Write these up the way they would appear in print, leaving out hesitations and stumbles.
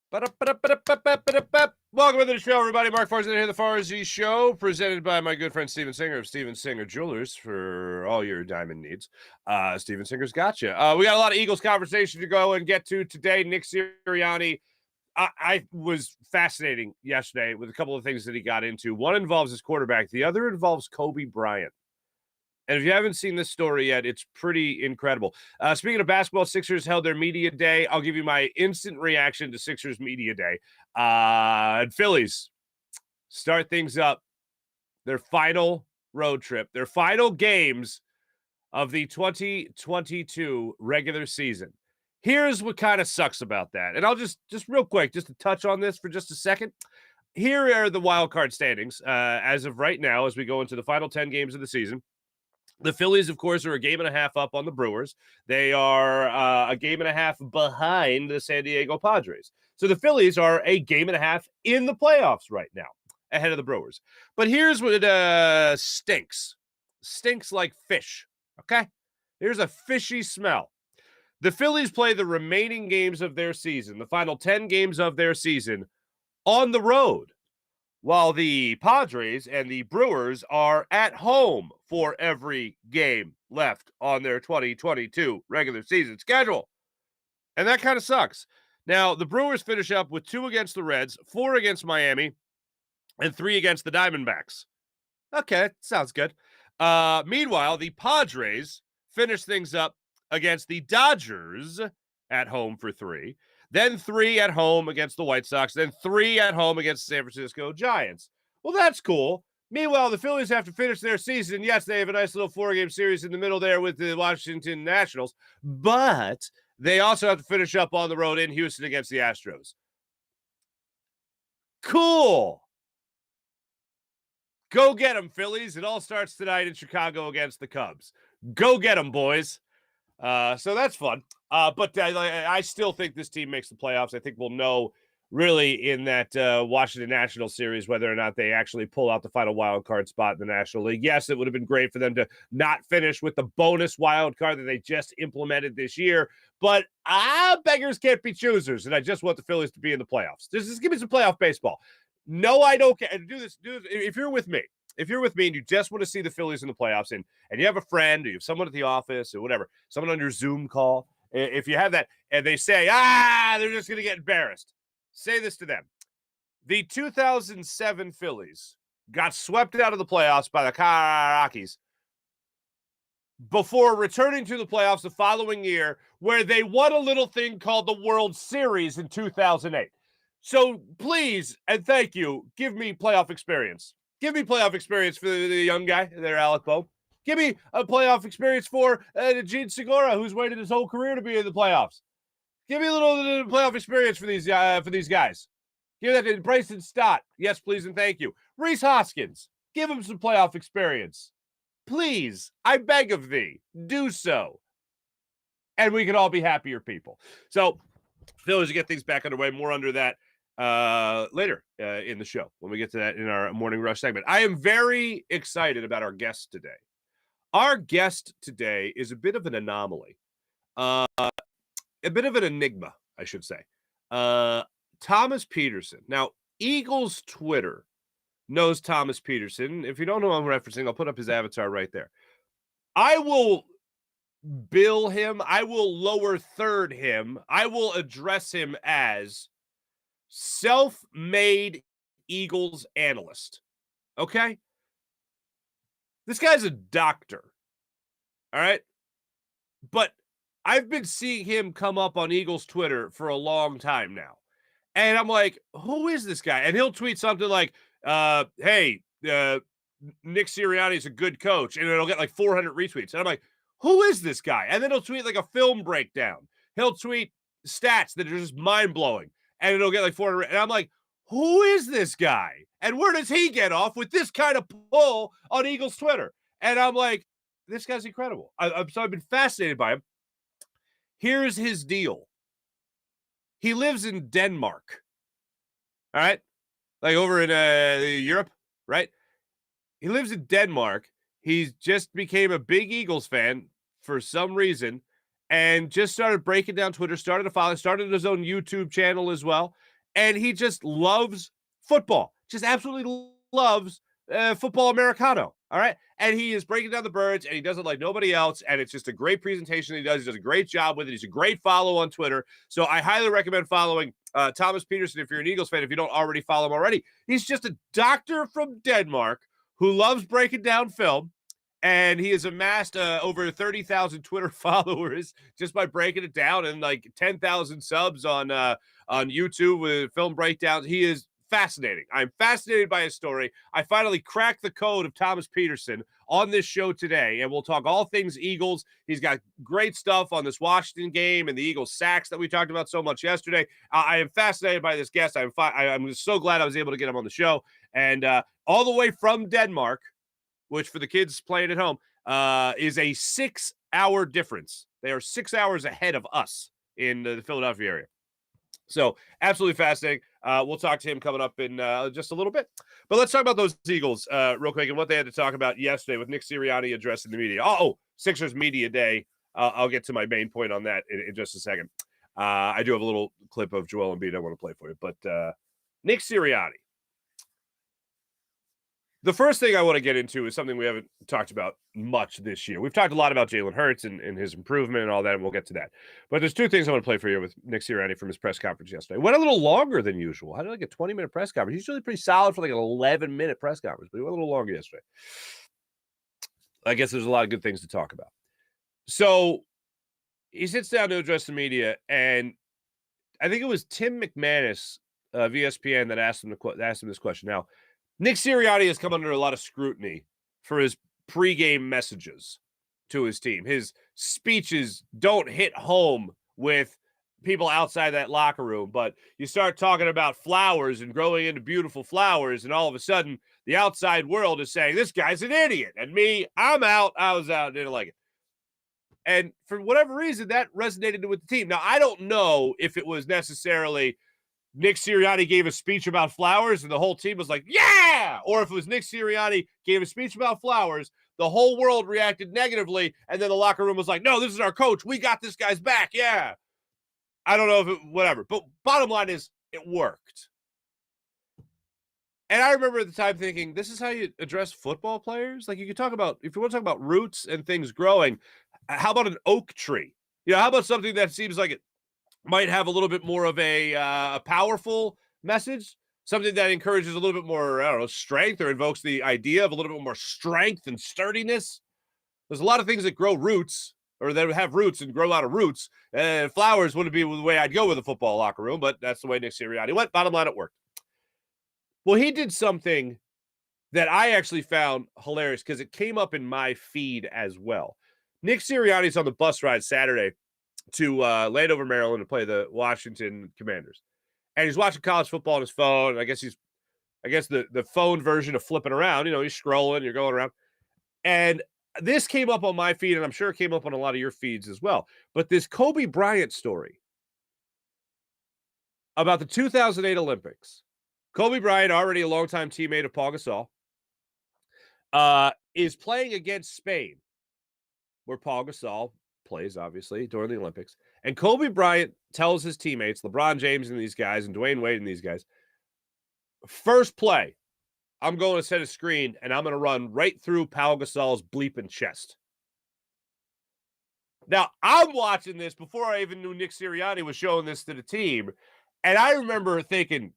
Welcome to the show, everybody. Mark Farzy here, the Farzy Show, presented by my good friend Steven Singer of Steven Singer Jewelers for all your diamond needs. Steven Singer's got you. We got a lot of Eagles conversation to go and get to today. Nick Sirianni, I was fascinating yesterday with a couple of things that he got into. One involves his quarterback. The other involves Kobe Bryant. And if you haven't seen this story yet, it's pretty incredible. Speaking of basketball, Sixers held their media day. I'll give you my instant reaction to Sixers media day. And Phillies start things up. Their final road trip, their final games of the 2022 regular season. Here's what kind of sucks about that. And I'll just real quick, just to touch on this for just a second. Here are the wild card standings as of right now as we go into the final 10 games of the season. The Phillies, of course, are a game and a half up on the Brewers. They are a game and a half behind the San Diego Padres. So the Phillies are a game and a half in the playoffs right now, ahead of the Brewers. But here's what stinks. Stinks like fish, okay? Here's a fishy smell. The Phillies play the remaining games of their season, the final 10 games of their season, on the road, while the Padres and the Brewers are at home for every game left on their 2022 regular season schedule. And that kind of sucks. Now, the Brewers finish up with 2 against the Reds, 4 against Miami, and 3 against the Diamondbacks. Okay, sounds good. Meanwhile, the Padres finish things up against the Dodgers at home for 3. Then 3 at home against the White Sox. Then 3 at home against the San Francisco Giants. Well, that's cool. Meanwhile, the Phillies have to finish their season. Yes, they have a nice little 4-game series in the middle there with the Washington Nationals. But they also have to finish up on the road in Houston against the Astros. Cool. Go get them, Phillies. It all starts tonight in Chicago against the Cubs. Go get them, boys. So that's fun. But I still think this team makes the playoffs. I think we'll know really in that Washington National Series whether or not they actually pull out the final wild card spot in the National League. Yes, it would have been great for them to not finish with the bonus wild card that they just implemented this year. But beggars can't be choosers, and I just want the Phillies to be in the playoffs. Just give me some playoff baseball. No, I don't care. Do this. If you're with me. If you're with me and you just want to see the Phillies in the playoffs and you have a friend or you have someone at the office or whatever, someone on your Zoom call, if you have that and they say, they're just going to get embarrassed, say this to them. The 2007 Phillies got swept out of the playoffs by the Rockies before returning to the playoffs the following year where they won a little thing called the World Series in 2008. So please and thank you, give me playoff experience. Give me playoff experience for the young guy there, Alec Bohm. Give me a playoff experience for Gene Segura, who's waited his whole career to be in the playoffs. Give me a little playoff experience for these guys. Give that to Bryson Stott. Yes, please and thank you. Rhys Hoskins. Give him some playoff experience. Please, I beg of thee, do so. And we can all be happier people. So, Phillies, get things back underway. More under that later in the show when we get to that in our morning rush segment. I am very excited about our guest today. Our guest today is a bit of an anomaly, a bit of an enigma, I should say. Thomas Peterson. Now, Eagles Twitter knows Thomas Peterson. If you don't know who I'm referencing, I'll put up his avatar right there. I will bill him. I will lower third him. I will address him as self-made Eagles analyst. Okay? This guy's a doctor. All right? But I've been seeing him come up on Eagles Twitter for a long time now. And I'm like, who is this guy? And he'll tweet something like, hey, Nick Sirianni is a good coach. And it'll get like 400 retweets. And I'm like, who is this guy? And then he'll tweet like a film breakdown. He'll tweet stats that are just mind-blowing. And it'll get like 400. And I'm like, who is this guy? And where does he get off with this kind of pull on Eagles Twitter? And I'm like, this guy's incredible. So I've been fascinated by him. Here's his deal. He lives in Denmark. All right? Like over in Europe, right? He lives in Denmark. He just became a big Eagles fan for some reason and just started breaking down Twitter, started to follow, started his own YouTube channel as well. and he just loves football, just absolutely loves football Americano. All right. And he is breaking down the birds, and he does it like nobody else. And it's just a great presentation he does. He does a great job with it. He's a great follow on Twitter. So I highly recommend following Thomas Peterson if you're an Eagles fan, if you don't already follow him already. He's just a doctor from Denmark who loves breaking down film. And he has amassed over 30,000 Twitter followers just by breaking it down, and like 10,000 subs on YouTube with film breakdowns. He is fascinating. I'm fascinated by his story. I finally cracked the code of Thomas Peterson on this show today, and we'll talk all things Eagles. He's got great stuff on this Washington game and the Eagles sacks that we talked about so much yesterday. I am fascinated by this guest. I'm so glad I was able to get him on the show. And all the way from Denmark, which for the kids playing at home is a 6-hour difference. They are 6 hours ahead of us in the Philadelphia area. So absolutely fascinating. We'll talk to him coming up in just a little bit. But let's talk about those Eagles real quick and what they had to talk about yesterday with Nick Sirianni addressing the media. Sixers Media Day. I'll get to my main point on that in just a second. I do have a little clip of Joel Embiid I want to play for you. But Nick Sirianni. The first thing I want to get into is something we haven't talked about much this year. We've talked a lot about Jalen Hurts and his improvement and all that, and we'll get to that. But there's two things I want to play for you with Nick Sirianni from his press conference yesterday. Went a little longer than usual. I had like a 20-minute press conference. He's usually pretty solid for like an 11-minute press conference, but he went a little longer yesterday. I guess there's a lot of good things to talk about. So he sits down to address the media, and I think it was Tim McManus of ESPN that asked him this question. Now, Nick Sirianni has come under a lot of scrutiny for his pregame messages to his team. His speeches don't hit home with people outside that locker room, but you start talking about flowers and growing into beautiful flowers, and all of a sudden the outside world is saying, this guy's an idiot. And me, I'm out. I was out. Didn't like it. And for whatever reason, that resonated with the team. Now, I don't know if it was necessarily Nick Sirianni gave a speech about flowers and the whole team was like, yeah! Or if it was Nick Sirianni gave a speech about flowers, the whole world reacted negatively, and then the locker room was like, no, this is our coach. We got this guy's back. Yeah. I don't know if whatever. But bottom line is, it worked. And I remember at the time thinking, this is how you address football players? Like, you could talk about, if you want to talk about roots and things growing, how about an oak tree? How about something that seems like it might have a little bit more of a powerful message, something that encourages a little bit more, I don't know, strength, or invokes the idea of a little bit more strength and sturdiness. There's a lot of things that grow roots, or that have roots and grow out of roots. And flowers wouldn't be the way I'd go with a football locker room, but that's the way Nick Sirianni went. Bottom line, it worked. Well, he did something that I actually found hilarious because it came up in my feed as well. Nick Sirianni's on the bus ride Saturday to Landover, Maryland, to play the Washington Commanders. And he's watching college football on his phone. And I guess the phone version of flipping around, he's scrolling, you're going around. And this came up on my feed, and I'm sure it came up on a lot of your feeds as well. But this Kobe Bryant story about the 2008 Olympics. Kobe Bryant, already a longtime teammate of Paul Gasol, is playing against Spain, where Paul Gasol plays, obviously, during the Olympics. And Kobe Bryant tells his teammates, LeBron James and these guys, and Dwayne Wade and these guys, first play, I'm going to set a screen, and I'm going to run right through Paul Gasol's bleeping chest. Now, I'm watching this before I even knew Nick Sirianni was showing this to the team, and I remember thinking,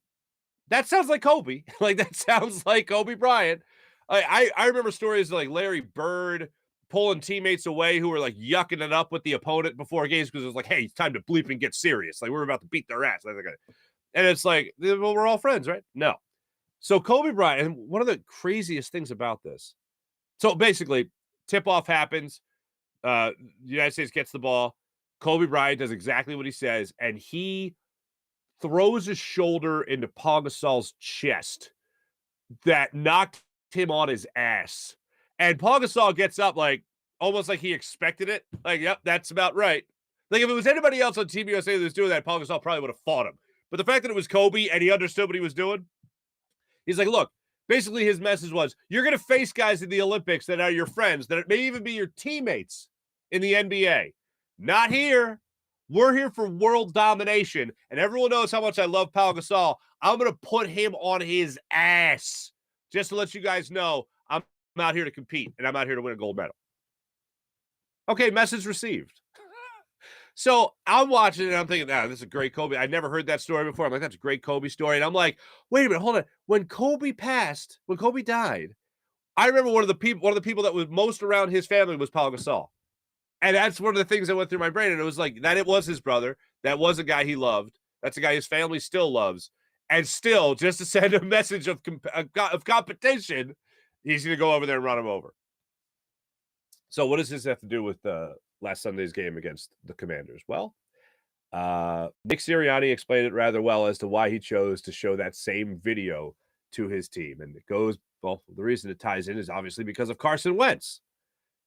that sounds like Kobe. Like, that sounds like Kobe Bryant. I remember stories like Larry Bird pulling teammates away who were like yucking it up with the opponent before games because it was like, hey, it's time to bleep and get serious. Like, we're about to beat their ass. And it's like, well, we're all friends, right? No. So Kobe Bryant, and one of the craziest things about this, so basically, tip-off happens. The United States gets the ball. Kobe Bryant does exactly what he says, and he throws his shoulder into Paul Gasol's chest that knocked him on his ass. And Paul Gasol gets up like almost like he expected it. Like, yep, that's about right. Like, if it was anybody else on Team USA that was doing that, Paul Gasol probably would have fought him. But the fact that it was Kobe and he understood what he was doing, he's like, look, basically his message was, you're going to face guys in the Olympics that are your friends, that may even be your teammates in the NBA. Not here. We're here for world domination, and everyone knows how much I love Pau Gasol. I'm going to put him on his ass just to let you guys know I'm out here to compete, and I'm out here to win a gold medal. Okay, message received. So I'm watching it and I'm thinking, this is a great Kobe. I'd never heard that story before. I'm like, that's a great Kobe story. And I'm like, wait a minute, hold on. When Kobe died, I remember one of the people that was most around his family was Pau Gasol. And that's one of the things that went through my brain. And it was like, that it was his brother. That was a guy he loved. That's a guy his family still loves. And still, just to send a message of competition, he's going to go over there and run him over. So what does this have to do with last Sunday's game against the Commanders? Well, Nick Sirianni explained it rather well as to why he chose to show that same video to his team. And it goes, well, the reason it ties in is obviously because of Carson Wentz.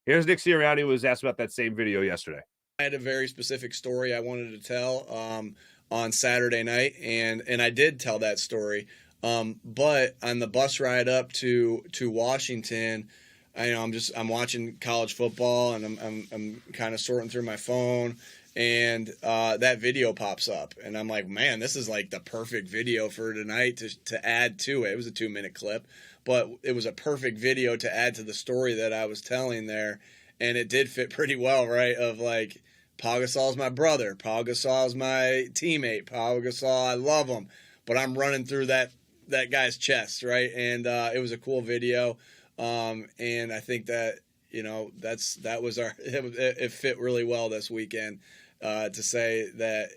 Here's Nick Sirianni, who was asked about that same video yesterday. I had a very specific story I wanted to tell on Saturday night, and I did tell that story. But on the bus ride up to Washington, I'm watching college football, and I'm kind of sorting through my phone, and that video pops up, and I'm like, man, this is like the perfect video for tonight to add to it. It was a 2-minute clip, but it was a perfect video to add to the story that I was telling there, and it did fit pretty well, right? Of like, Pau Gasol's my brother, Pau Gasol's my teammate, Pau Gasol, I love him, but I'm running through that guy's chest, right? And it was a cool video. And I think that, it fit really well this weekend to say that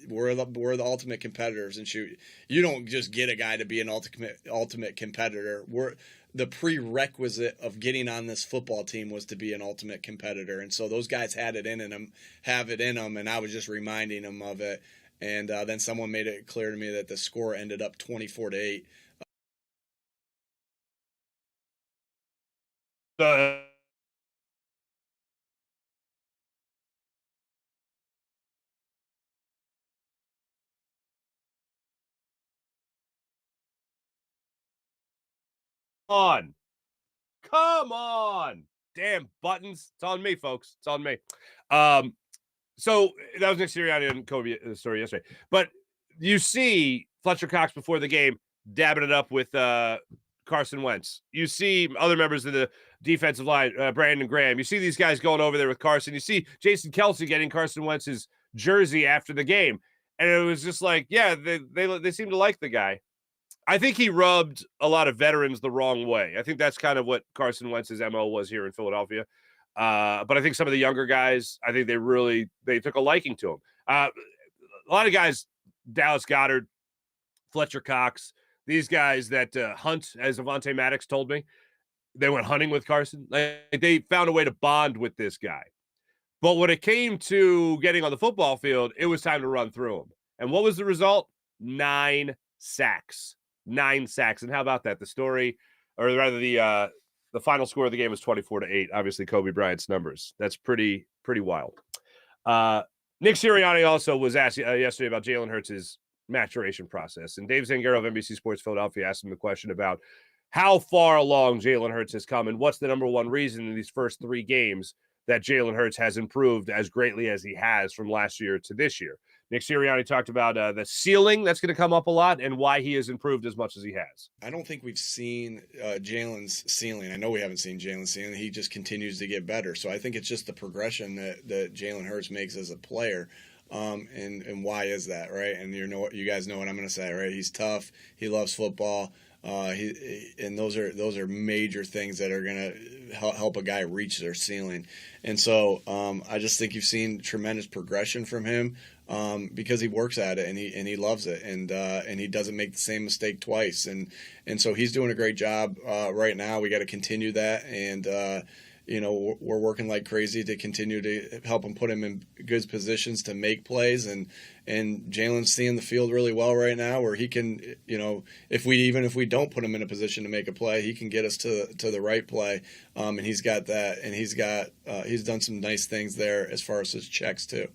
we're the ultimate competitors. And shoot, you don't just get a guy to be an ultimate competitor. The prerequisite of getting on this football team was to be an ultimate competitor. And so those guys have it in them, and I was just reminding them of it. And then someone made it clear to me that the score ended up 24-8. Come on. Damn buttons. It's on me, folks. It's on me. So that was Nick Sirianni and Kobe story yesterday. But you see Fletcher Cox before the game dabbing it up with Carson Wentz. You see other members of the defensive line, Brandon Graham. You see these guys going over there with Carson. You see Jason Kelce getting Carson Wentz's jersey after the game. And it was just like, yeah, they seem to like the guy. I think he rubbed a lot of veterans the wrong way. I think that's kind of what Carson Wentz's MO was here in Philadelphia. But I think some of the younger guys, I think they took a liking to him. A lot of guys, Dallas Goedert, Fletcher Cox, these guys that hunt, as Avonte Maddox told me, they went hunting with Carson. Like, they found a way to bond with this guy. But when it came to getting on the football field, it was time to run through him. And what was the result? 9 sacks. 9 sacks. And how about that? The story, or rather the final score of the game was 24-8. Obviously, Kobe Bryant's numbers. That's pretty wild. Nick Sirianni also was asked yesterday about Jalen Hurts' maturation process. And Dave Zangaro of NBC Sports Philadelphia asked him the question about how far along Jalen Hurts has come and what's the number one reason in these first 3 games that Jalen Hurts has improved as greatly as he has from last year to this year. Nick Sirianni talked about the ceiling that's going to come up a lot and why he has improved as much as he has. I don't think we've seen Jalen's ceiling. I know we haven't seen Jalen's ceiling. He just continues to get better. So I think it's just the progression that Jalen Hurts makes as a player. And why is that, right? And you guys know what I'm going to say, right? He's tough. He loves football. And those are major things that are going to help a guy reach their ceiling. And so I just think you've seen tremendous progression from him because he works at it and he loves it and he doesn't make the same mistake twice. And so he's doing a great job right now. We got to continue that. And we're working like crazy to continue to help him, put him in good positions to make plays. And Jalen's seeing the field really well right now, where he can, if we don't put him in a position to make a play, he can get us to the right play. And he's got that, and he's done some nice things there as far as his checks too.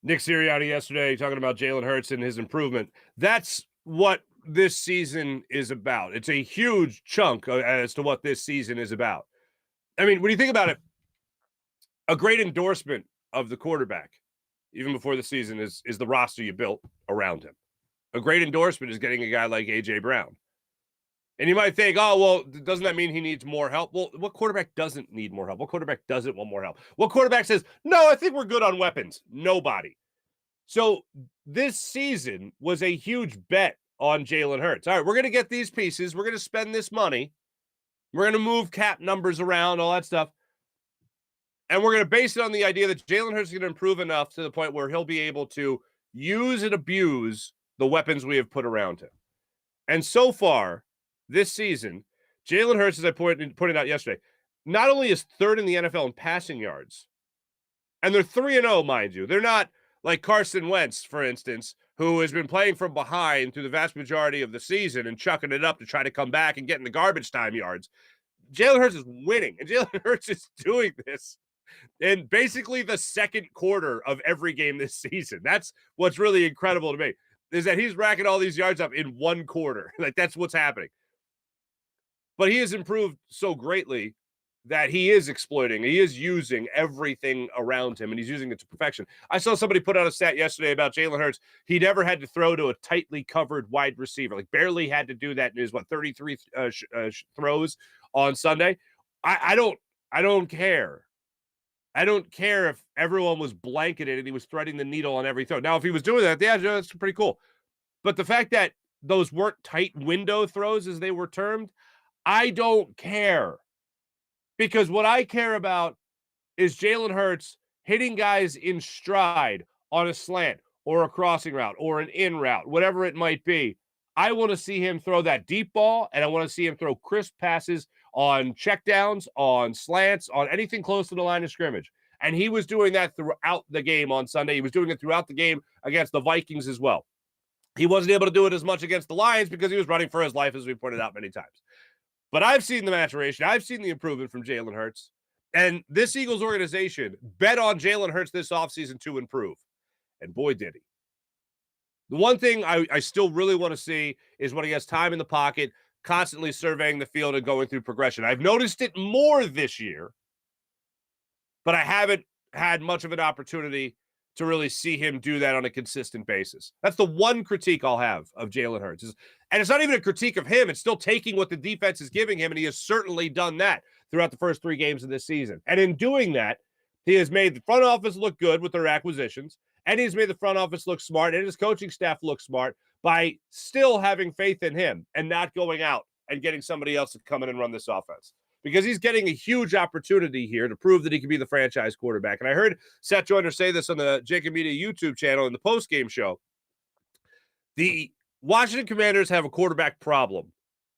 Nick Sirianni yesterday talking about Jalen Hurts and his improvement. That's what this season is about. It's a huge chunk as to what this season is about. I mean, when you think about it, A great endorsement of the quarterback, even before the season, is the roster you built around him. A great endorsement is getting a guy like A.J. Brown. And you might think, oh, well, doesn't that mean he needs more help? Well, what quarterback doesn't need more help? What quarterback doesn't want more help? What quarterback says, no, I think we're good on weapons? Nobody. So this season was a huge bet on Jalen Hurts. All right, we're going to get these pieces. We're going to spend this money. We're going to move cap numbers around, all that stuff. And we're going to base it on the idea that Jalen Hurts is going to improve enough to the point where he'll be able to use and abuse the weapons we have put around him. And so far, this season, Jalen Hurts, as I pointed out yesterday, not only is third in the NFL in passing yards, and they're 3-0, mind you. They're not like Carson Wentz, for instance, who has been playing from behind through the vast majority of the season and chucking it up to try to come back and get in the garbage time yards. Jalen Hurts is winning, and Jalen Hurts is doing this in basically the second quarter of every game this season. That's what's really incredible to me, is that he's racking all these yards up in one quarter. Like, that's what's happening. But he has improved so greatly that he is exploiting. He is using everything around him, and he's using it to perfection. I saw somebody put out a stat yesterday about Jalen Hurts. He never had to throw to a tightly covered wide receiver. Like, barely had to do that in his, 33 throws on Sunday. I don't care. I don't care if everyone was blanketed and he was threading the needle on every throw. Now, if he was doing that, yeah, that's pretty cool. But the fact that those weren't tight window throws, as they were termed, I don't care. Because what I care about is Jalen Hurts hitting guys in stride on a slant or a crossing route or an in route, whatever it might be. I want to see him throw that deep ball, and I want to see him throw crisp passes on checkdowns, on slants, on anything close to the line of scrimmage. And he was doing that throughout the game on Sunday. He was doing it throughout the game against the Vikings as well. He wasn't able to do it as much against the Lions because he was running for his life, as we pointed out many times. But I've seen the maturation. I've seen the improvement from Jalen Hurts. And this Eagles organization bet on Jalen Hurts this offseason to improve. And boy, did he. The one thing I still really want to see is when he has time in the pocket, constantly surveying the field and going through progression. I've noticed it more this year, but I haven't had much of an opportunity to really see him do that on a consistent basis. That's the one critique I'll have of Jalen Hurts. And it's not even a critique of him. It's still taking what the defense is giving him, and he has certainly done that throughout the first 3 games of this season. And in doing that, he has made the front office look good with their acquisitions, and he's made the front office look smart, and his coaching staff look smart by still having faith in him and not going out and getting somebody else to come in and run this offense. Because he's getting a huge opportunity here to prove that he can be the franchise quarterback. And I heard Seth Joyner say this on the Jacob Media YouTube channel in the postgame show. The Washington Commanders have a quarterback problem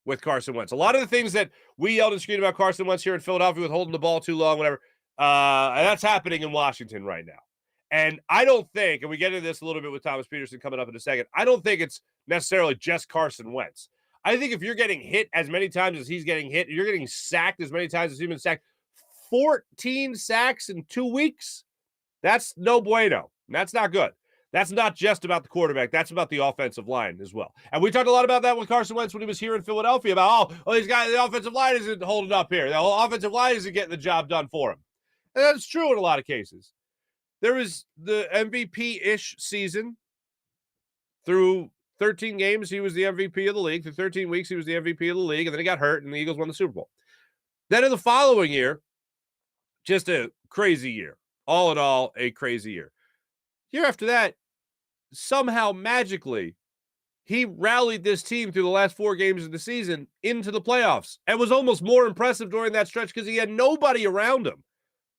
with Carson Wentz. A lot of the things that we yelled and screamed about Carson Wentz here in Philadelphia with holding the ball too long, whatever, that's happening in Washington right now. And I don't think, and we get into this a little bit with Thomas Peterson coming up in a second, I don't think it's necessarily just Carson Wentz. I think if you're getting hit as many times as he's getting hit, you're getting sacked as many times as he's been sacked, 14 sacks in 2 weeks, that's no bueno. That's not good. That's not just about the quarterback. That's about the offensive line as well. And we talked a lot about that with Carson Wentz when he was here in Philadelphia about, these guys, the offensive line isn't holding up here. The whole offensive line isn't getting the job done for him. And that's true in a lot of cases. There was the MVP-ish season through 13 games, he was the MVP of the league. Through 13 weeks, he was the MVP of the league, and then he got hurt, and the Eagles won the Super Bowl. Then in the following year, just a crazy year. All in all, a crazy year. Year after that, somehow magically, he rallied this team through the last 4 games of the season into the playoffs and was almost more impressive during that stretch because he had nobody around him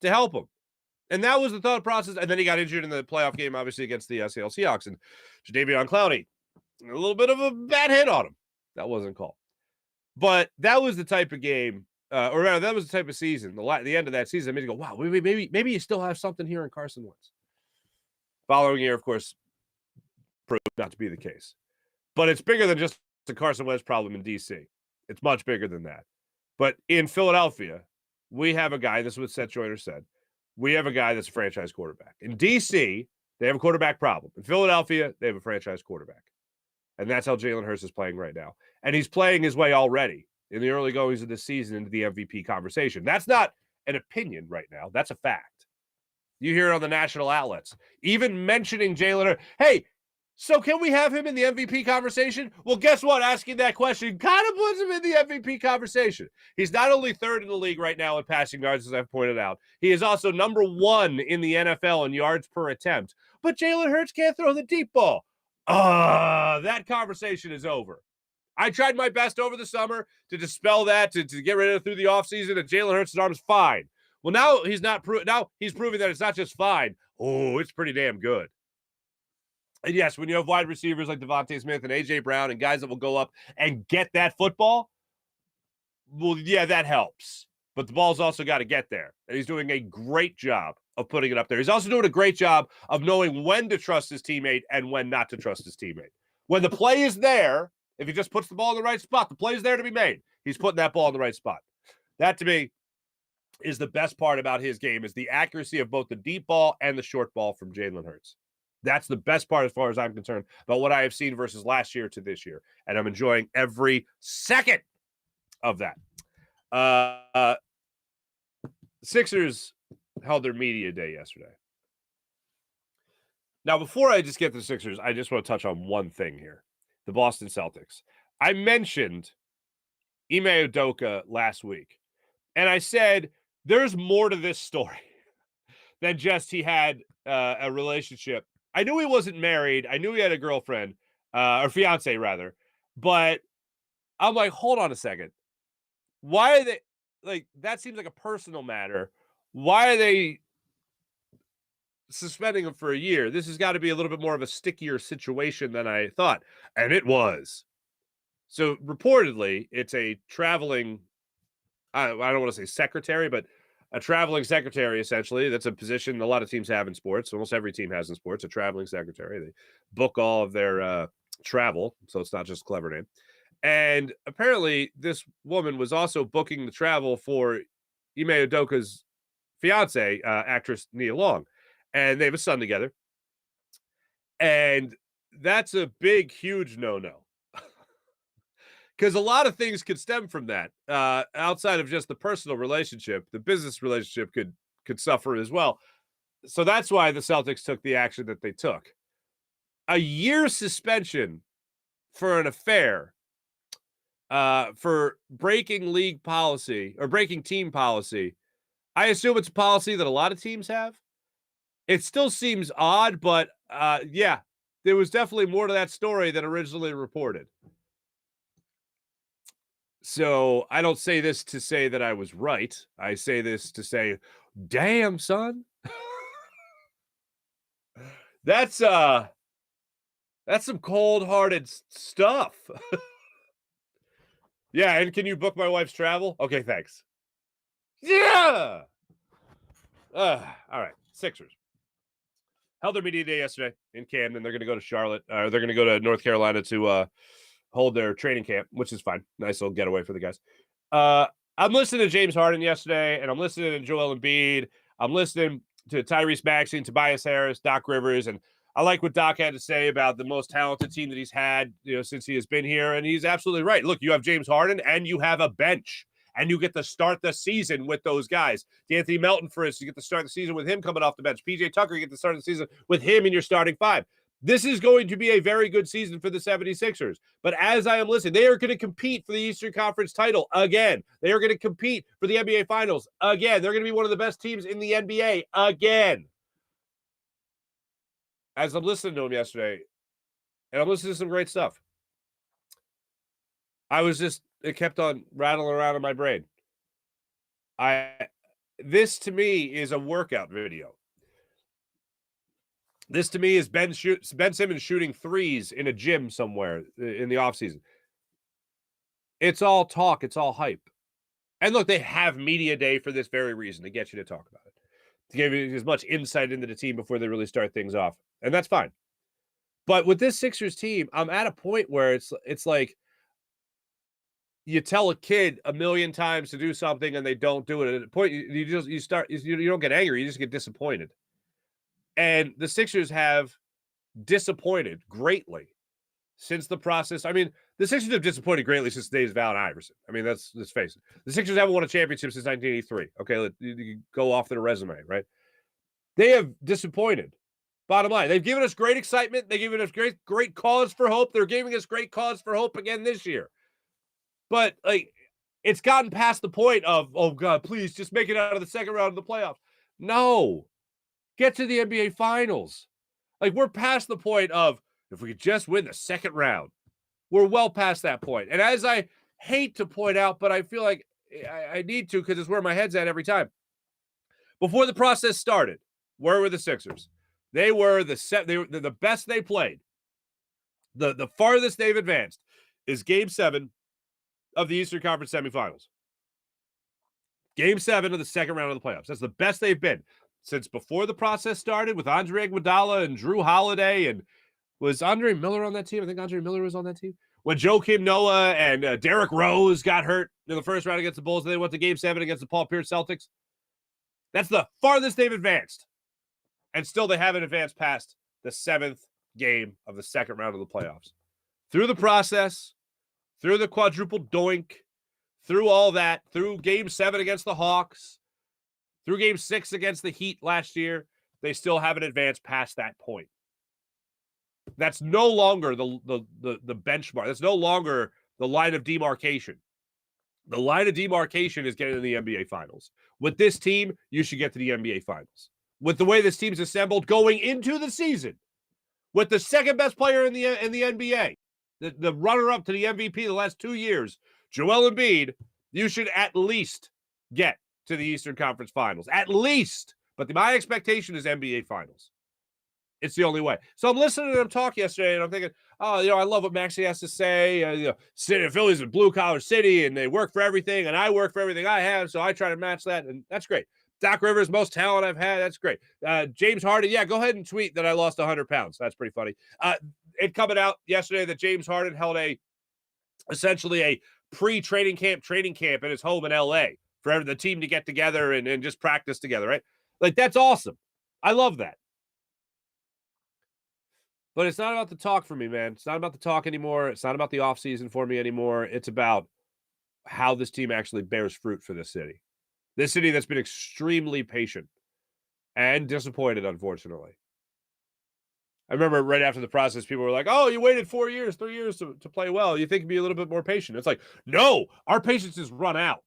to help him. And that was the thought process. And then he got injured in the playoff game, obviously, against the Seattle Seahawks. And Jadeveon Clowney, a little bit of a bad hit on him. That wasn't called. But that was the type of game, or rather, that was the type of season, the end of that season, made you go, wow, maybe you still have something here in Carson Wentz. Following year, of course, proved not to be the case. But it's bigger than just the Carson Wentz problem in D.C. It's much bigger than that. But in Philadelphia, we have a guy, this is what Seth Joyner said, we have a guy that's a franchise quarterback. In D.C., they have a quarterback problem. In Philadelphia, they have a franchise quarterback. And that's how Jalen Hurts is playing right now. And he's playing his way already in the early goings of this season into the MVP conversation. That's not an opinion right now. That's a fact. You hear it on the national outlets, even mentioning Jalen Hurts. Hey, so can we have him in the MVP conversation? Well, guess what? Asking that question kind of puts him in the MVP conversation. He's not only third in the league right now in passing yards, as I've pointed out. He is also number 1 in the NFL in yards per attempt. But Jalen Hurts can't throw the deep ball. That conversation is over. I tried my best over the summer to dispel that, to get rid of it through the offseason, and Jalen Hurts' arm is fine. Well, now he's not. Now he's proving that it's not just fine. Oh, it's pretty damn good. And yes, when you have wide receivers like Devontae Smith and A.J. Brown and guys that will go up and get that football, well, yeah, that helps. But the ball's also got to get there. And he's doing a great job of putting it up there. He's also doing a great job of knowing when to trust his teammate and when not to trust his teammate. When the play is there, if he just puts the ball in the right spot, the play is there to be made. He's putting that ball in the right spot. That, to me, is the best part about his game, is the accuracy of both the deep ball and the short ball from Jalen Hurts. That's the best part as far as I'm concerned about what I have seen versus last year to this year. And I'm enjoying every second of that. Sixers held their media day yesterday. Now, before I just get to the Sixers, I just want to touch on one thing here. The Boston Celtics. I mentioned Ime Udoka last week, and I said there's more to this story than just he had a relationship. I knew he wasn't married. I knew he had a girlfriend, or fiance rather, but I'm like, hold on a second. Why are they, like, that seems like a personal matter. Why are they suspending him for a year? This has got to be a little bit more of a stickier situation than I thought. And it was. So reportedly, it's a traveling, I don't want to say secretary, but a traveling secretary, essentially. That's a position a lot of teams have in sports. Almost every team has in sports, a traveling secretary. They book all of their travel, so it's not just a clever name. And apparently, this woman was also booking the travel for Ime Udoka's fiance, actress Nia Long. And they have a son together. And that's a big, huge no-no. Because a lot of things could stem from that. Outside of just the personal relationship, the business relationship could suffer as well. So that's why the Celtics took the action that they took. A year suspension for an affair, for breaking league policy or breaking team policy. I assume it's a policy that a lot of teams have. It still seems odd, but yeah, there was definitely more to that story than originally reported. So I don't say this to say that I was right. I say this to say, damn, son. That's some cold-hearted stuff. Yeah, and can you book my wife's travel? Okay, thanks. Yeah. All right, Sixers held their media day yesterday in Camden. They're going to go to Charlotte. They're going to go to North Carolina to hold their training camp, which is fine. Nice little getaway for the guys. I'm listening to James Harden yesterday, and I'm listening to Joel Embiid. I'm listening to Tyrese Maxey, Tobias Harris, Doc Rivers, and I like what Doc had to say about the most talented team that he's had, since he has been here, and he's absolutely right. Look, you have James Harden, and you have a bench, and you get to start the season with those guys. D'Anthony Melton, for instance, you get to start the season with him coming off the bench. PJ Tucker, you get to start the season with him in your starting five. This is going to be a very good season for the 76ers. But as I am listening, they are going to compete for the Eastern Conference title again. They are going to compete for the NBA Finals again. They're going to be one of the best teams in the NBA again. As I'm listening to him yesterday, and I'm listening to some great stuff, it kept on rattling around in my brain. This to me is a workout video. This to me is Ben Simmons shooting threes in a gym somewhere in the offseason. It's all talk. It's all hype. And look, they have media day for this very reason, to get you to talk about it, to give you as much insight into the team before they really start things off. And that's fine. But with this Sixers team, I'm at a point where it's like you tell a kid a million times to do something and they don't do it. At a point, you don't get angry. You just get disappointed. And the Sixers have disappointed greatly since the process. I mean, the Sixers have disappointed greatly since the days of Allen Iverson. I mean, let's face it. The Sixers haven't won a championship since 1983. Okay, you go off their resume, right? They have disappointed. Bottom line, they've given us great excitement. They've given us great cause for hope. They're giving us great cause for hope again this year. But, like, it's gotten past the point of, oh, God, please just make it out of the second round of the playoffs. No. Get to the NBA Finals. Like, we're past the point of, if we could just win the second round. We're well past that point. And as I hate to point out, but I feel like I need to because it's where my head's at every time. Before the process started, where were the Sixers? They were the best they played. The farthest they've advanced is Game 7 of the Eastern Conference semifinals. Game 7 of the second round of the playoffs. That's the best they've been since before the process started with Andre Iguodala and Drew Holiday. And was Andre Miller on that team? I think Andre Miller was on that team. When Joakim Noah and Derrick Rose got hurt in the first round against the Bulls, and they went to Game 7 against the Paul Pierce Celtics. That's the farthest they've advanced. And still they haven't advanced past the 7th game of the second round of the playoffs. Through the process, through the quadruple doink, through all that, through Game 7 against the Hawks, through Game 6 against the Heat last year, they still haven't advanced past that point. That's no longer the benchmark. That's no longer the line of demarcation. The line of demarcation is getting to the NBA Finals. With this team, you should get to the NBA Finals. With the way this team's assembled going into the season, with the second best player in the NBA, the runner-up to the MVP the last 2 years, Joel Embiid, you should at least get to the Eastern Conference Finals. At least. But my expectation is NBA Finals. It's the only way. So I'm listening to him talk yesterday, and I'm thinking, oh, I love what Maxey has to say. Phillies is a blue-collar city, and they work for everything, and I work for everything I have, so I try to match that, and that's great. Doc Rivers, most talent I've had. That's great. James Harden, yeah, go ahead and tweet that I lost 100 pounds. That's pretty funny. It coming out yesterday that James Harden held essentially a pre-training camp at his home in L.A. for the team to get together and just practice together, right? Like, that's awesome. I love that. But it's not about the talk for me, man. It's not about the talk anymore. It's not about the offseason for me anymore. It's about how this team actually bears fruit for this city. This city that's been extremely patient and disappointed, unfortunately. I remember right after the process, people were like, oh, you waited 3 years to play well. You think you'd be a little bit more patient. It's like, no, our patience is run out.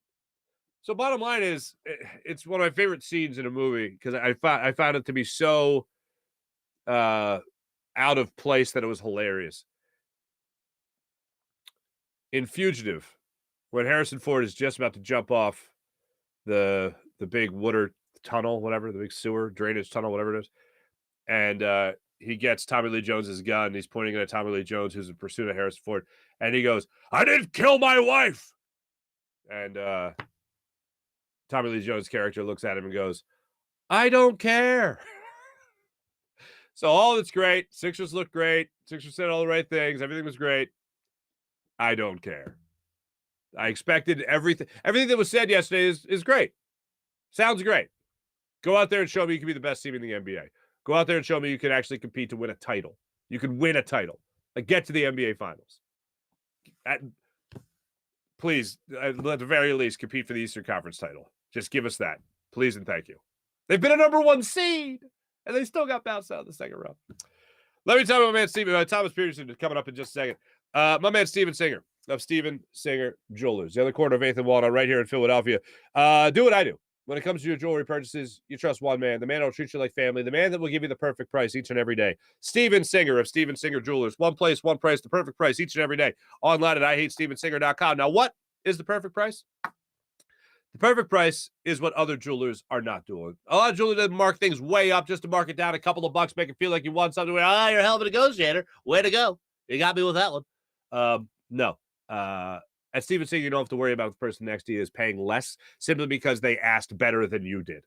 So bottom line is, it's one of my favorite scenes in a movie because I found it to be so out of place that it was hilarious. In Fugitive, when Harrison Ford is just about to jump off the big water tunnel, whatever, the big sewer drainage tunnel, whatever it is, and he gets Tommy Lee Jones's gun. He's pointing it at Tommy Lee Jones, who's in pursuit of Harrison Ford, and he goes, "I didn't kill my wife." And Tommy Lee Jones' character looks at him and goes, "I don't care." So all that's great. Sixers look great. Sixers said all the right things. Everything was great. I don't care. I expected everything. Everything that was said yesterday is great. Sounds great. Go out there and show me you can be the best team in the NBA. Go out there and show me you can actually compete to win a title. You can win a title. Like, get to the NBA Finals. Please, at the very least, compete for the Eastern Conference title. Just give us that. Please and thank you. They've been a #1 seed, and they still got bounced out in the second round. Let me tell you, my man Thomas Peterson is coming up in just a second. My man Steven Singer of Steven Singer Jewelers, the other corner of 8th and Walnut, right here in Philadelphia. Do what I do. When it comes to your jewelry purchases, you trust one man, the man that will treat you like family, the man that will give you the perfect price each and every day. Steven Singer of Steven Singer Jewelers. One place, one price, the perfect price each and every day. Online at IHateStevenSinger.com. Now, what is the perfect price? The perfect price is what other jewelers are not doing. A lot of jewelers that mark things way up just to mark it down a couple of bucks, make it feel like you won something. You're a hell of a negotiator. Way to go. You got me with that one. No. At Steven Singer, you don't have to worry about the person next to you is paying less simply because they asked better than you did.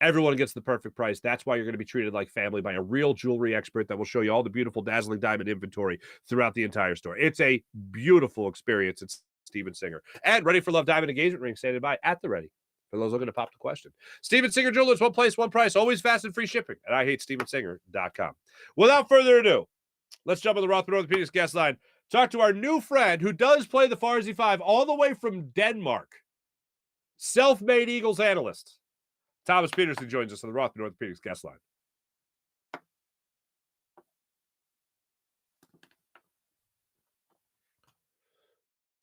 Everyone gets the perfect price. That's why you're going to be treated like family by a real jewelry expert that will show you all the beautiful, dazzling diamond inventory throughout the entire store. It's a beautiful experience. It's Steven Singer. And Ready for Love diamond engagement ring standing by at the ready for those looking to pop the question. Steven Singer Jewelers, one place, one price, always fast and free shipping at IHateStevenSinger.com. Without further ado, let's jump on the Rothman Orthopedics guest line. Talk to our new friend who does play the Farzy 5 all the way from Denmark. Self-made Eagles analyst. Thomas Peterson joins us on the Rothman Orthopedics guest line.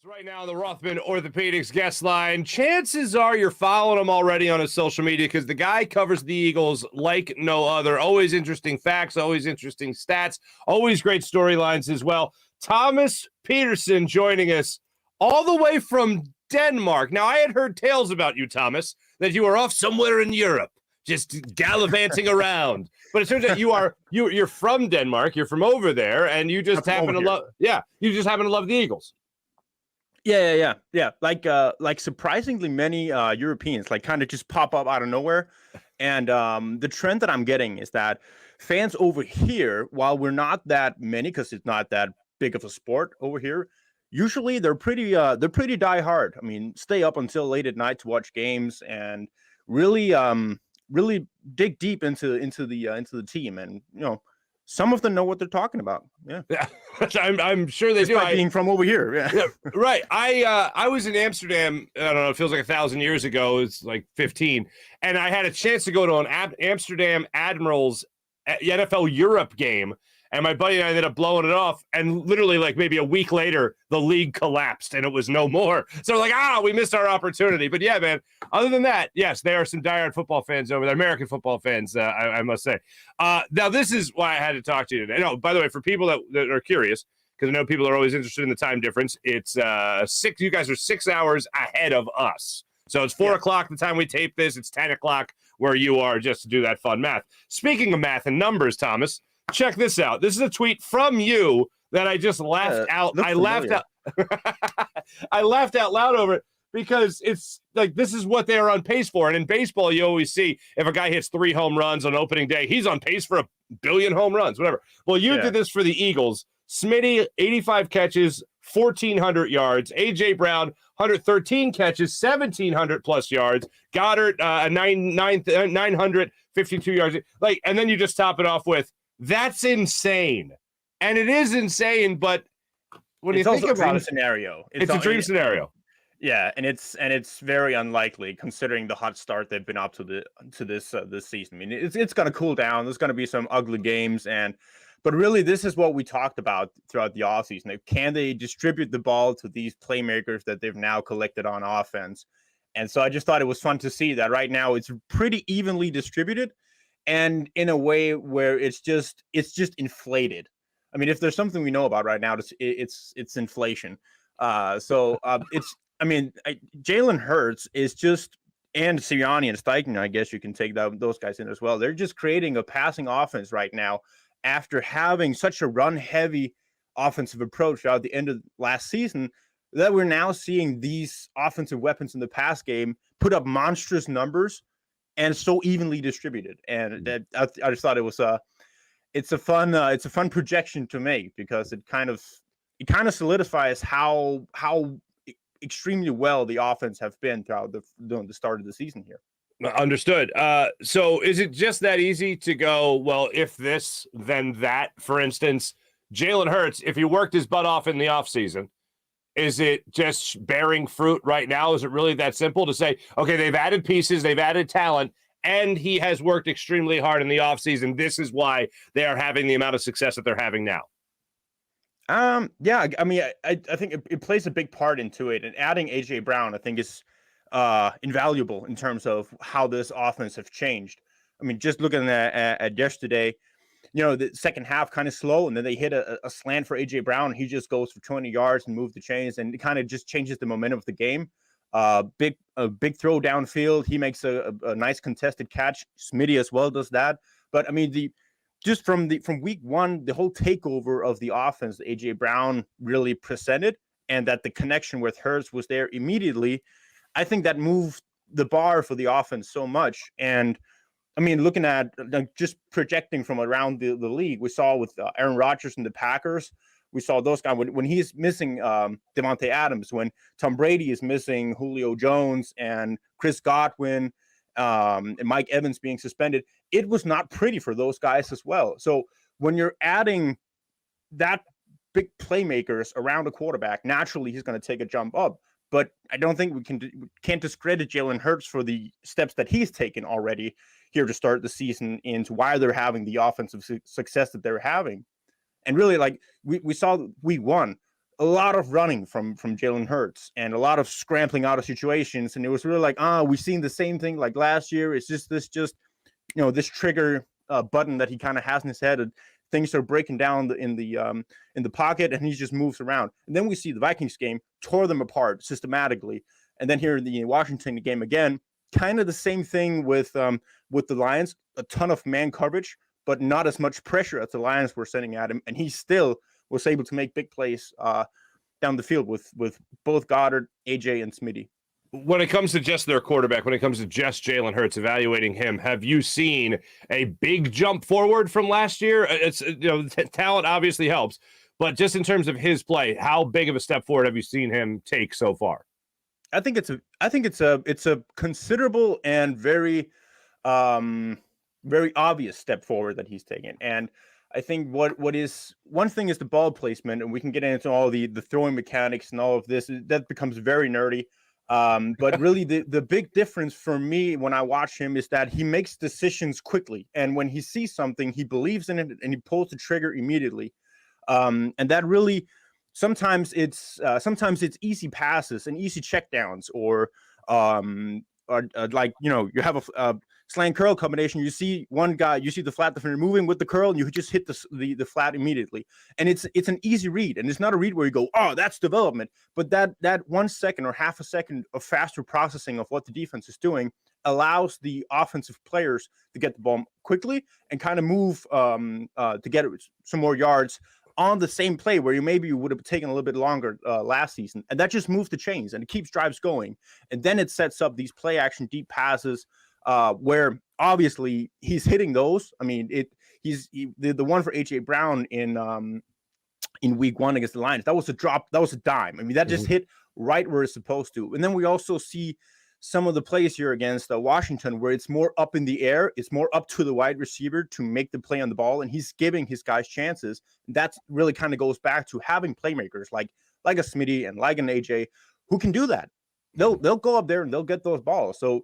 Right now on the Rothman Orthopedics guest line. Chances are you're following him already on his social media because the guy covers the Eagles like no other. Always interesting facts, always interesting stats, always great storylines as well. Thomas Peterson joining us all the way from Denmark. Now, I had heard tales about you, Thomas, that you were off somewhere in Europe, just gallivanting around. But it turns out you're from Denmark. You're from over there, and you just happen to love. Yeah, you just happen to love the Eagles. Yeah. Like surprisingly many Europeans like kind of just pop up out of nowhere. And the trend that I'm getting is that fans over here, while we're not that many, because it's not that big of a sport over here, usually they're pretty die hard. I mean, stay up until late at night to watch games and really dig deep into the team. And some of them know what they're talking about. Yeah. I'm sure they do. Being from over here. Yeah. Right. I was in Amsterdam, I don't know, it feels like 1,000 years ago. It's like 15. And I had a chance to go to an Amsterdam Admirals NFL Europe game. And my buddy and I ended up blowing it off. And literally, like maybe a week later, the league collapsed and it was no more. So we're like, we missed our opportunity. But yeah, man, other than that, yes, there are some diehard football fans over there, American football fans, I must say. Now, this is why I had to talk to you today. No, by the way, for people that are curious, because I know people are always interested in the time difference, it's 6. You guys are 6 hours ahead of us. So it's 4 o'clock the time we tape this. It's 10 o'clock where you are, just to do that fun math. Speaking of math and numbers, Thomas, check this out. This is a tweet from you that I just laughed out. I laughed out. I laughed out loud over it because it's like this is what they are on pace for. And in baseball, you always see if a guy hits 3 home runs on opening day, he's on pace for 1 billion home runs, whatever. Well, you did this for the Eagles. Smitty, 85 catches, 1,400 yards. A.J. Brown, 113 catches, 1,700 plus yards. Goddard, 952 yards. Like, and then you just top it off with, that's insane. And it is insane, but when you think about it, it's a dream scenario. Yeah, and it's very unlikely considering the hot start they've been up to this season. I mean, it's going to cool down. There's going to be some ugly games, but really this is what we talked about throughout the offseason. Can they distribute the ball to these playmakers that they've now collected on offense? And so I just thought it was fun to see that right now it's pretty evenly distributed. And in a way where it's just inflated. I mean, if there's something we know about right now, it's inflation. Jalen Hurts is just, and Sirianni and Steichen, I guess you can take those guys in as well. They're just creating a passing offense right now after having such a run-heavy offensive approach at the end of last season that we're now seeing these offensive weapons in the pass game put up monstrous numbers and so evenly distributed. And I just thought it's a fun projection to make because it kind of solidifies how extremely well the offense have been throughout the start of the season here. Understood. So is it just that easy to go, well, if this, then that? For instance, Jalen Hurts, if he worked his butt off in the offseason, is it just bearing fruit right now? Is it really that simple to say, okay, they've added pieces, they've added talent, and he has worked extremely hard in the offseason. This is why they are having the amount of success that they're having now. Yeah, I mean, I think it plays a big part into it. And adding A.J. Brown, I think, is invaluable in terms of how this offense have changed. I mean, just looking at yesterday, the second half kind of slow, and then they hit a slant for A.J. Brown. He just goes for 20 yards and moves the chains, and it kind of just changes the momentum of the game. Big throw downfield. He makes a nice contested catch. Smitty as well does that. But I mean, from week one, the whole takeover of the offense that A.J. Brown really presented, and that the connection with Hurts was there immediately, I think that moved the bar for the offense so much. And I mean, looking at just projecting from around the league, we saw with Aaron Rodgers and the Packers, we saw those guys when he's missing Devontae Adams, when Tom Brady is missing Julio Jones and Chris Godwin, and Mike Evans being suspended, it was not pretty for those guys as well. So when you're adding that big playmakers around a quarterback, naturally he's going to take a jump up. But I don't think we can't discredit Jalen Hurts for the steps that he's taken already here to start the season into why they're having the offensive success that they're having. And really, like we saw week 1, a lot of running from Jalen Hurts and a lot of scrambling out of situations. And it was really like, we've seen the same thing like last year. It's just this trigger button that he kind of has in his head. And things are breaking down in the pocket, and he just moves around. And then we see the Vikings game tore them apart systematically. And then here in the Washington game again, kind of the same thing with the Lions. A ton of man coverage, but not as much pressure as the Lions were sending at him, and he still was able to make big plays down the field with both Goddard, AJ, and Smitty. When it comes to just their quarterback, when it comes to just Jalen Hurts, evaluating him, have you seen a big jump forward from last year? It's talent obviously helps, but just in terms of his play, how big of a step forward have you seen him take so far? I think it's a considerable and very very obvious step forward that he's taken. And I think what is one thing is the ball placement, and we can get into all the throwing mechanics and all of this. That becomes very nerdy. But really the big difference for me when I watch him is that he makes decisions quickly. And when he sees something, he believes in it and he pulls the trigger immediately. And that really, sometimes it's easy passes and easy checkdowns, or like, you have a slant curl combination. You see one guy, you see the flat defender moving with the curl, and you just hit the flat immediately. And it's an easy read, and it's not a read where you go, oh, that's development. But that 1 second or half a second of faster processing of what the defense is doing allows the offensive players to get the ball quickly and kind of move to get some more yards on the same play where you would have taken a little bit longer last season. And that just moves the chains and it keeps drives going. And then it sets up these play action deep passes where obviously he's hitting those. I mean, the one for AJ Brown in week 1 against the Lions, that was a drop, that was a dime. I mean, that just hit right where it's supposed to. And then we also see some of the plays here against Washington where it's more up in the air, it's more up to the wide receiver to make the play on the ball, and he's giving his guys chances. That really kind of goes back to having playmakers like a Smitty and like an AJ who can do that. They'll go up there and they'll get those balls. So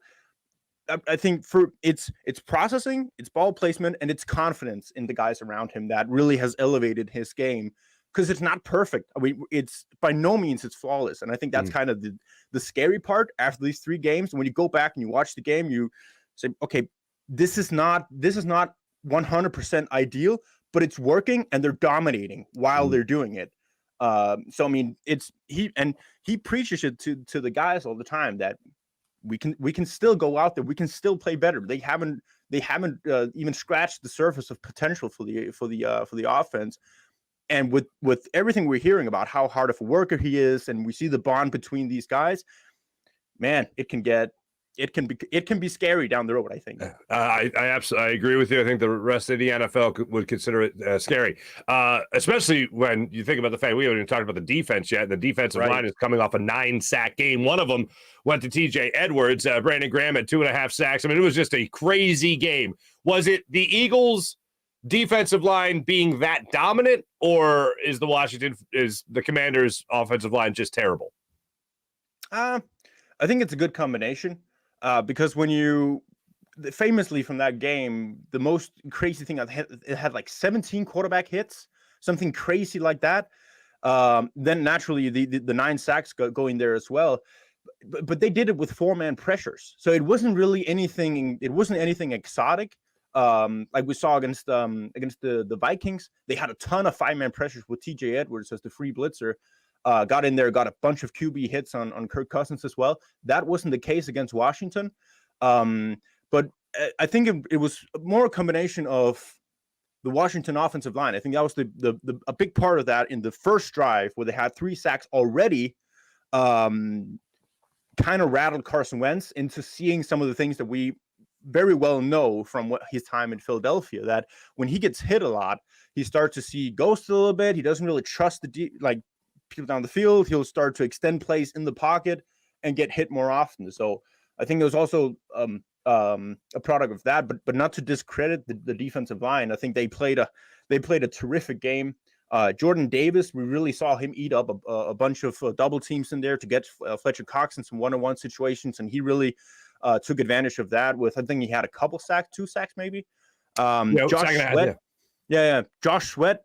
I think for it's processing, it's ball placement, and it's confidence in the guys around him that really has elevated his game, because it's not perfect. I mean, it's by no means it's flawless. And I think that's kind of the scary part after these 3 games. When you go back and you watch the game, you say, okay, this is not 100% ideal, but it's working and they're dominating while they're doing it. So, I mean, he preaches it to the guys all the time that we can still go out there. We can still play better. They haven't even scratched the surface of potential for the offense. And with everything we're hearing about how hard of a worker he is, and we see the bond between these guys, man, it can be scary down the road, I think. I absolutely agree with you. I think the rest of the NFL would consider it scary, especially when you think about the fact we haven't even talked about the defense yet. The defensive line is coming off a 9-sack game. One of them went to TJ Edwards. Brandon Graham had 2.5 sacks. I mean, it was just a crazy game. Was it the Eagles' defensive line being that dominant, or is the Commanders' offensive line just terrible? I think it's a good combination. Because famously from that game, the most crazy thing it had like 17 quarterback hits, something crazy like that. Then naturally the 9 sacks going there as well, but they did it with 4-man pressures. So it wasn't really anything. It wasn't anything exotic. Like we saw against the Vikings, they had a ton of 5-man pressures with TJ Edwards as the free blitzer. Got in there, got a bunch of QB hits on Kirk Cousins as well. That wasn't the case against Washington. But I think it was more a combination of the Washington offensive line. I think that was a big part of that in the first drive where they had 3 sacks already, kind of rattled Carson Wentz into seeing some of the things that we very well know from his time in Philadelphia, that when he gets hit a lot, he starts to see ghosts a little bit. He doesn't really trust people down the field. He'll start to extend plays in the pocket and get hit more often. So I think there was also a product of that, but not to discredit the defensive line. I think they played a terrific game. Jordan Davis, we really saw him eat up a bunch of double teams in there to get Fletcher Cox in some one-on-one situations, and he really took advantage of that. With, I think he had a couple sacks, 2 sacks maybe. Josh Sweat, Josh Sweat,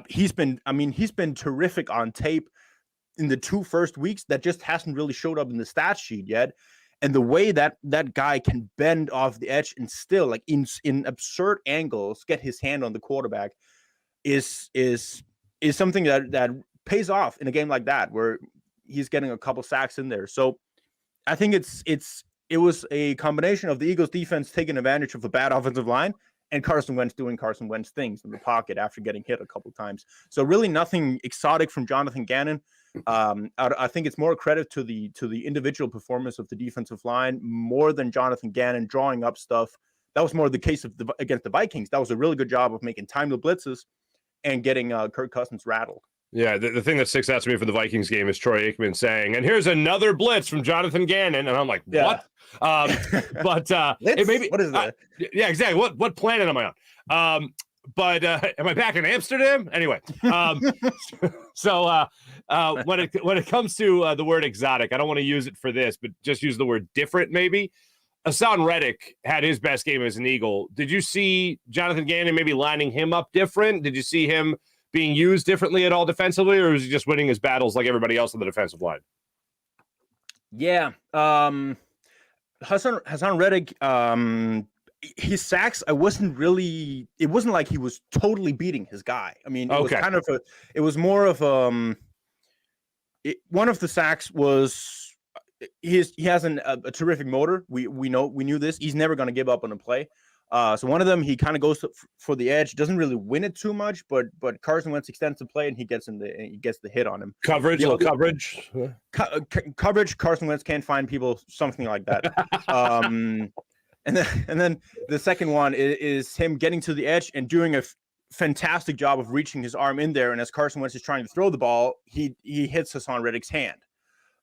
he's been terrific on tape in the 2 first weeks. That just hasn't really showed up in the stat sheet yet. And the way that guy can bend off the edge and still, like, in absurd angles, get his hand on the quarterback is something that pays off in a game like that, where he's getting a couple sacks in there. So I think it was a combination of the Eagles defense taking advantage of a bad offensive line and Carson Wentz doing Carson Wentz things in the pocket after getting hit a couple times. So really nothing exotic from Jonathan Gannon. I think it's more credit to the individual performance of the defensive line more than Jonathan Gannon drawing up stuff. That was more the case against the Vikings. That was a really good job of making timely blitzes and getting Kirk Cousins rattled. Yeah, the thing that sticks out to me for the Vikings game is Troy Aikman saying, "And here's another blitz from Jonathan Gannon," and I'm like, "What?" But it maybe what is that? Yeah, exactly. What planet am I on? But am I back in Amsterdam? Anyway, so when it comes to the word exotic, I don't want to use it for this, but just use the word different. Maybe Hassan Reddick had his best game as an Eagle. Did you see Jonathan Gannon maybe lining him up different? Did you see him being used differently at all defensively, or was he just winning his battles like everybody else on the defensive line? Yeah. Hassan Reddick, his sacks, it wasn't like he was totally beating his guy. I mean, it was kind of it was more of one of the sacks was he has a terrific motor. We knew this. He's never going to give up on a play. So one of them, he kind of goes for the edge, doesn't really win it too much, but Carson Wentz extends the play and he gets the hit on him. Coverage. Carson Wentz can't find people, something like that. And then the second one is him getting to the edge and doing a fantastic job of reaching his arm in there. And as Carson Wentz is trying to throw the ball, he hits Hassan Reddick's hand.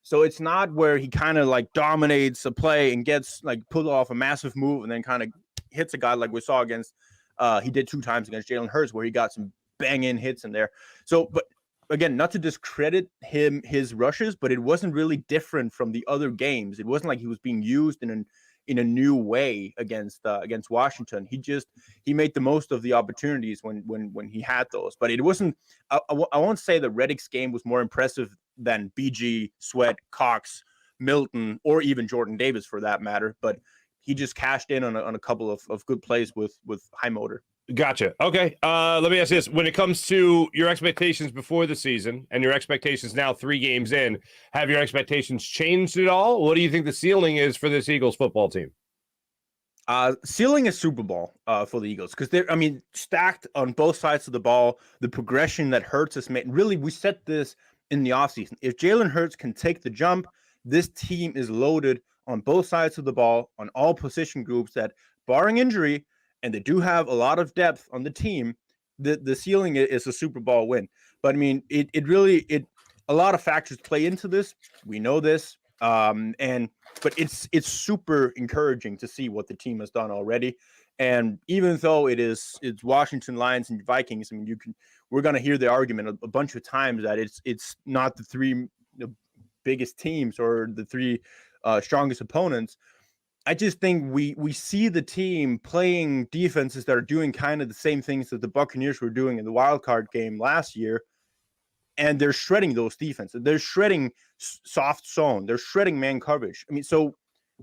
So it's not where he kind of like dominates a play and gets like pulled off a massive move and then kind of hits a guy like we saw against he did 2 times against Jalen Hurts, where he got some bang-in hits in there. So, but again, not to discredit his rushes, but it wasn't really different from the other games. It wasn't like he was being used in a new way against Washington. He made the most of the opportunities when he had those. But it wasn't. I won't say that Reddick's game was more impressive than BG, Sweat, Cox, Milton, or even Jordan Davis for that matter. But he just cashed in on a couple of good plays with high motor. Gotcha. Okay. Let me ask you this. When it comes to your expectations before the season and your expectations now 3 games in, have your expectations changed at all? What do you think the ceiling is for this Eagles football team? Ceiling is Super Bowl for the Eagles, because they're, stacked on both sides of the ball. The progression that Hurts has made. Really, we said this in the offseason. If Jalen Hurts can take the jump, this team is loaded on both sides of the ball, on all position groups, that barring injury, and they do have a lot of depth on the team, the ceiling is a Super Bowl win. But it really a lot of factors play into this. We know this. But it's super encouraging to see what the team has done already. And even though it's Washington, Lions, and Vikings, we're going to hear the argument a bunch of times that it's not the 3 biggest teams or the 3 strongest opponents. I just think we see the team playing defenses that are doing kind of the same things that the Buccaneers were doing in the wild card game last year, and they're shredding those defenses. They're shredding soft zone. They're shredding man coverage. So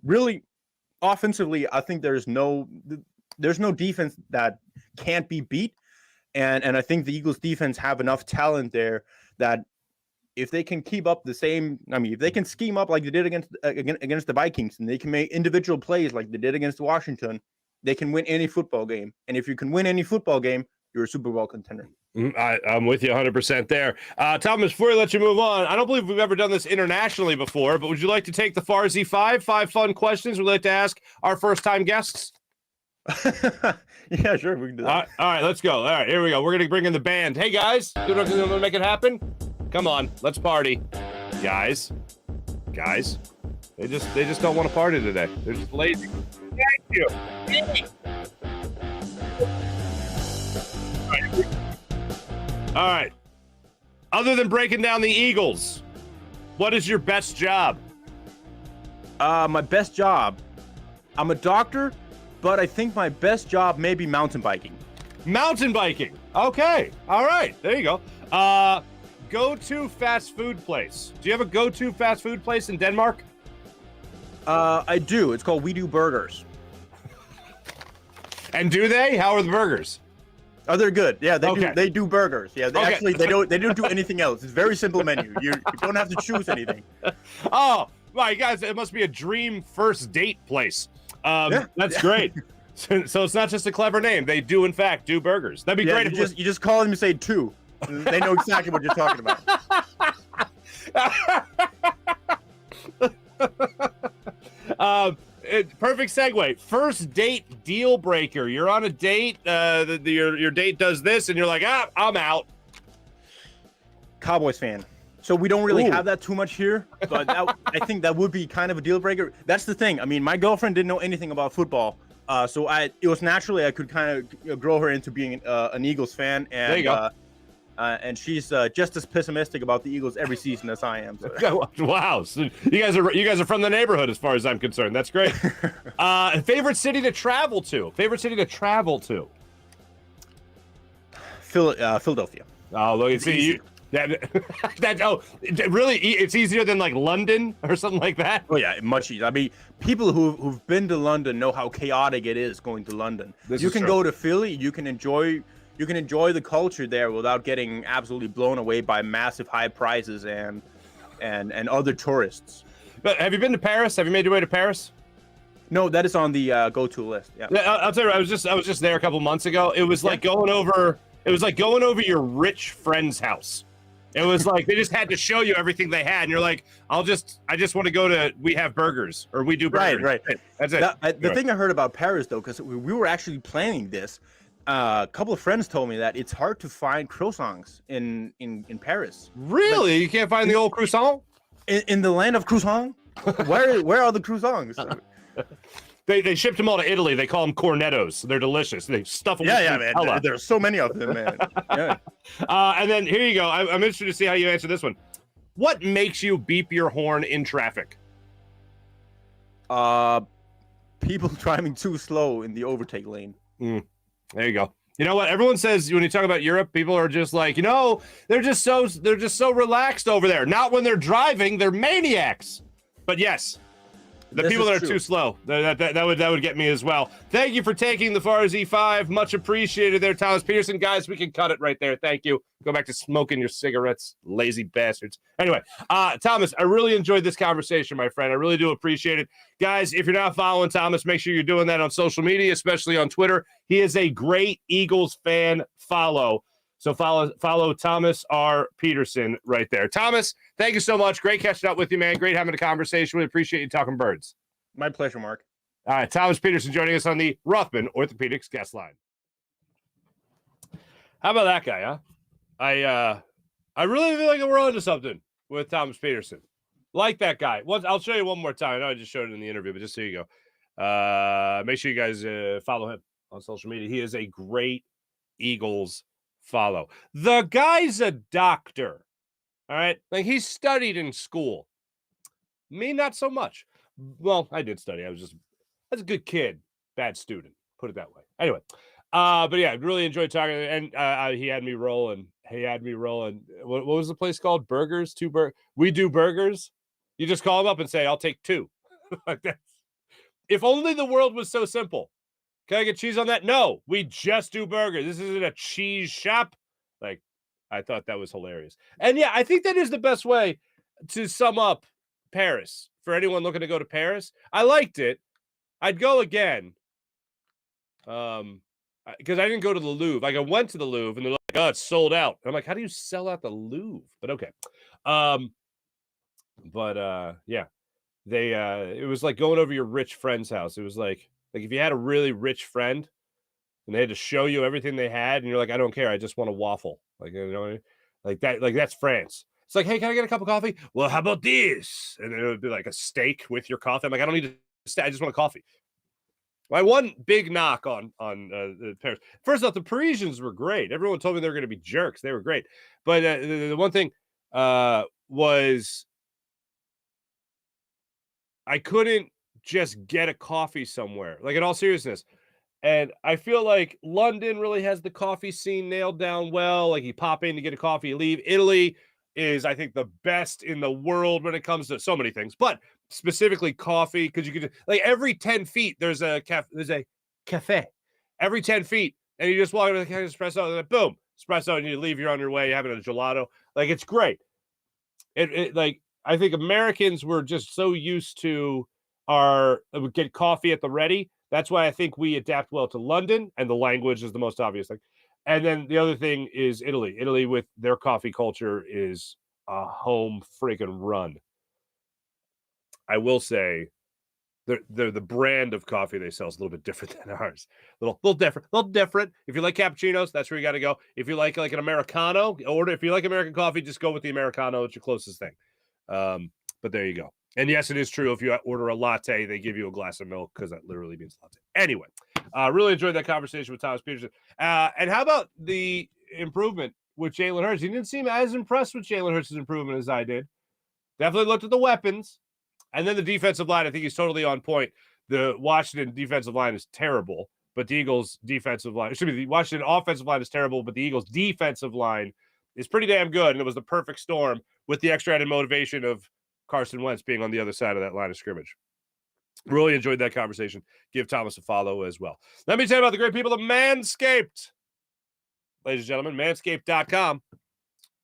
really, offensively, I think there's no defense that can't be beat, and I think the Eagles defense have enough talent there that if they can keep up the same, if they can scheme up like they did against the Vikings, and they can make individual plays like they did against Washington, they can win any football game. And if you can win any football game, you're a Super Bowl contender. I'm with you 100% there. Thomas, before I let you move on, I don't believe we've ever done this internationally before, but would you like to take the Farzy 5 fun questions we'd like to ask our first-time guests? Yeah, sure, we can do that. All right, let's go. All right, here we go. We're going to bring in the band. Hey, guys, you want to make it happen? Come on, let's party. Guys. They just don't want to party today. They're just lazy. Thank you. All right. Other than breaking down the Eagles, what is your best job? My best job, I'm a doctor, but I think my best job may be mountain biking. Mountain biking. Okay. All right. There you go. Go-to fast food place. Do you have a go-to fast food place in Denmark? I do. It's called We Do Burgers. And do they? How are the burgers? Oh, they're good. Yeah, they Okay. do. They do burgers. Yeah, actually they don't do anything else. It's a very simple menu. You don't have to choose anything. Oh, my guys, it must be a dream first date place. Yeah. That's great. So it's not just a clever name. They do, in fact, do burgers. That'd be Yeah, great. you just call them and say 2. They know exactly what you're talking about. Perfect segue. First date deal breaker. You're on a date. Your date does this, and you're like, I'm out. Cowboys fan. So we don't really have that too much here, but I think that would be kind of a deal breaker. That's the thing. I mean, my girlfriend didn't know anything about football, so it was naturally I could kind of grow her into being an Eagles fan. And, there you go. And she's just as pessimistic about the Eagles every season as I am. So. Wow, so you guys are from the neighborhood, as far as I'm concerned. That's great. Favorite city to travel to? Philadelphia. Oh, look, see you. Really? It's easier than like London or something like that. Oh yeah, much easier. I mean, people who've been to London know how chaotic it is going to London. You can go to Philly, you can enjoy the culture there without getting absolutely blown away by massive high prices and other tourists. But have you been to Paris? Have you made your way to Paris? No, that is on the go-to list. Yeah. I'll tell you, I was just there a couple months ago. It was like going over your rich friend's house. It was like they just had to show you everything they had, and you're like, I just want to go to We Have Burgers or We Do Burgers. Right. That's it. The thing I heard about Paris though, because we were actually planning this, a couple of friends told me that it's hard to find croissants in Paris. Really? You can't find the old croissant? In the land of croissant? Where are the croissants? They shipped them all to Italy. They call them cornettos. They're delicious. They stuff them. Yeah, man. There's so many of them, man. Yeah. And then here you go. I'm interested to see how you answer this one. What makes you beep your horn in traffic? People driving too slow in the overtake lane. There you go. You know what? Everyone says when you talk about Europe, people are just like, they're just so relaxed over there. Not when they're driving, they're maniacs. But yes. The people that are too slow, that would get me as well. Thank you for taking the Farzy 5. Much appreciated there, Thomas Peterson. Guys, we can cut it right there. Thank you. Go back to smoking your cigarettes, lazy bastards. Anyway, Thomas, I really enjoyed this conversation, my friend. I really do appreciate it. Guys, if you're not following Thomas, make sure you're doing that on social media, especially on Twitter. He is a great Eagles fan follow. So follow Thomas R. Peterson right there. Thomas, thank you so much. Great catching up with you, man. Great having a conversation. We appreciate you talking birds. My pleasure, Mark. All right, Thomas Peterson joining us on the Rothman Orthopedics guest line. How about that guy, huh? I really feel like we're on to something with Thomas Peterson. Like that guy. I'll show you one more time. I know I just showed it in the interview, but just so you go. Make sure you guys follow him on social media. He is a great Eagles follow. The guy's a doctor. All right. Like he studied in school. Me, not so much. Well, I did study. I was a good kid, bad student. Put it that way. Anyway. But yeah, really enjoyed talking. And he had me rolling. What was the place called? Burgers? We Do Burgers. You just call him up and say, I'll take 2. Like that. If only the world was so simple. Can I get cheese on that? No, we just do burgers. This isn't a cheese shop. Like, I thought that was hilarious. And yeah, I think that is the best way to sum up Paris for anyone looking to go to Paris. I liked it. I'd go again. Because I didn't go to the Louvre. Like I went to the Louvre and they're like, oh, it's sold out. And I'm like, how do you sell out the Louvre? But okay. Yeah. It was like going over your rich friend's house. It was like if you had a really rich friend and they had to show you everything they had and you're like, I don't care. I just want a waffle. Like, you know what I mean? Like that, like that's France. It's like, hey, can I get a cup of coffee? Well, how about this? And then it would be like a steak with your coffee. I'm like, I don't need a steak. I just want a coffee. My one big knock on the Paris. First off, the Parisians were great. Everyone told me they were going to be jerks. They were great, but the one thing was I couldn't just get a coffee somewhere. Like in all seriousness, and I feel like London really has the coffee scene nailed down well. Like you pop in to get a coffee, you leave. Italy is, I think, the best in the world when it comes to so many things, but specifically coffee, because you could like every 10 feet there's a cafe. Every 10 feet, and you just walk into the espresso, and then boom, espresso, and you leave. You're on your way having a gelato. Like it's great. It like I think Americans were just so used to get coffee at the ready. That's why I think we adapt well to London, and the language is the most obvious thing. And then the other thing is Italy. Italy with their coffee culture is a home freaking run. I will say they're the brand of coffee they sell is a little bit different than ours. Little different. If you like cappuccinos, that's where you got to go. If you like an Americano, order. If you like American coffee, just go with the Americano. It's your closest thing. But there you go. And yes, it is true. If you order a latte, they give you a glass of milk because that literally means latte. Anyway, really enjoyed that conversation with Thomas Peterson. And how about the improvement with Jalen Hurts? He didn't seem as impressed with Jalen Hurts' improvement as I did. Definitely looked at the weapons. And then the defensive line, I think he's totally on point. The Washington defensive line is terrible, but the Eagles defensive line, the Washington offensive line is terrible, but the Eagles defensive line is pretty damn good. And it was the perfect storm with the extra added motivation of Carson Wentz being on the other side of that line of scrimmage. Really enjoyed that conversation. Give Thomas a follow as well. Let me tell you about the great people of Manscaped. Ladies and gentlemen, manscaped.com.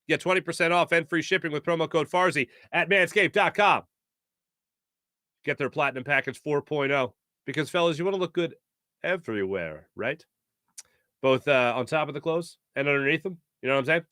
Get 20% off and free shipping with promo code Farzy at manscaped.com. Get their Platinum Package 4.0 because, fellas, you want to look good everywhere, right? Both on top of the clothes and underneath them. You know what I'm saying?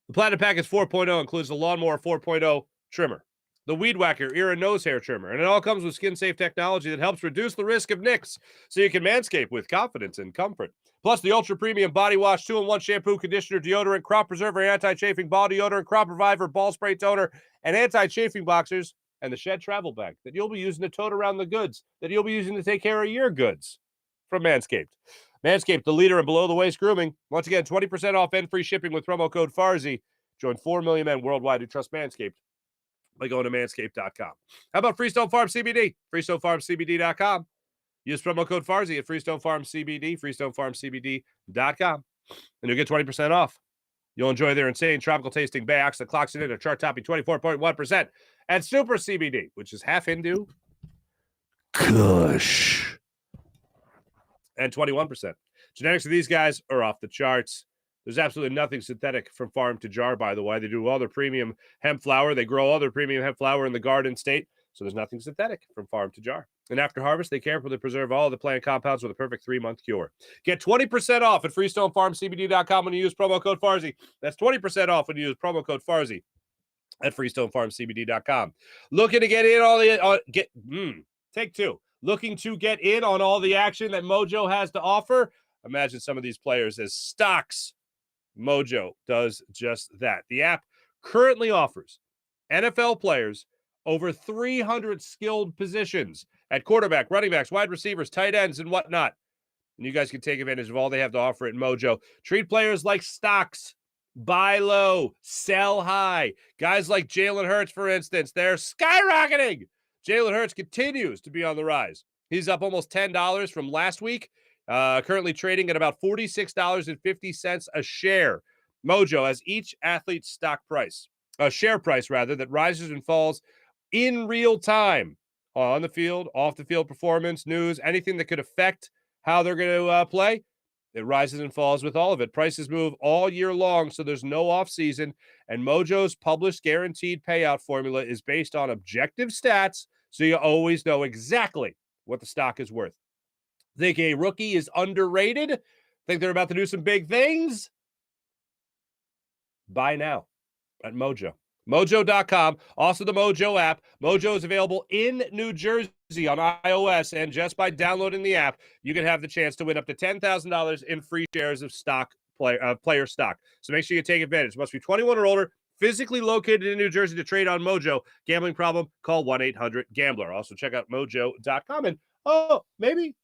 The Platinum Package 4.0 includes the Lawnmower 4.0 trimmer, the Weed Whacker ear and nose hair trimmer, and it all comes with skin-safe technology that helps reduce the risk of nicks so you can manscape with confidence and comfort. Plus, the ultra-premium body wash, 2-in-1 shampoo, conditioner, deodorant, crop preserver, anti-chafing ball deodorant, crop reviver, ball spray toner, and anti-chafing boxers, and the Shed travel bag that you'll be using to tote around the goods, that you'll be using to take care of your goods from Manscaped. Manscaped, the leader in below-the-waist grooming. Once again, 20% off and free shipping with promo code Farzy. Join 4 million men worldwide who trust Manscaped by going to manscaped.com. How about Freestone Farm CBD? FreestoneFarmCBD.com. Use promo code Farzy at Freestone Farm CBD, FreestoneFarmCBD.com, and you'll get 20% off. You'll enjoy their insane tropical tasting Bayox that clocks it in a chart-topping 24.1%, and Super CBD, which is half Hindu, Kush, and 21%. Genetics of these guys are off the charts. There's absolutely nothing synthetic from farm to jar, by the way. They do all their premium hemp flower. They grow all their premium hemp flower in the Garden State, so there's nothing synthetic from farm to jar. And after harvest, they carefully preserve all of the plant compounds with a perfect 3-month cure. Get 20% off at FreestoneFarmCBD.com when you use promo code Farzy. That's 20% off when you use promo code Farzy at FreestoneFarmCBD.com. Looking to get in all the take two. Looking to get in on all the action that Mojo has to offer? Imagine some of these players as stocks. Mojo does just that. The app currently offers NFL players over 300 skilled positions at quarterback, running backs, wide receivers, tight ends, and whatnot. And you guys can take advantage of all they have to offer at Mojo. Treat players like stocks. Buy low, sell high. Guys like Jalen Hurts, for instance, they're skyrocketing. Jalen Hurts continues to be on the rise. He's up almost $10 from last week, currently trading at about $46.50 a share. Mojo has each athlete's share price rather, that rises and falls in real time on the field, off the field performance, news, anything that could affect how they're going to play. It rises and falls with all of it. Prices move all year long, so there's no off season. And Mojo's published guaranteed payout formula is based on objective stats, so you always know exactly what the stock is worth. Think a rookie is underrated? Think they're about to do some big things? Buy now at Mojo. Mojo.com, also the Mojo app. Mojo is available in New Jersey on iOS, and just by downloading the app, you can have the chance to win up to $10,000 in free shares of player stock. So make sure you take advantage. Must be 21 or older, physically located in New Jersey to trade on Mojo. Gambling problem? Call 1-800-GAMBLER. Also check out Mojo.com, and maybe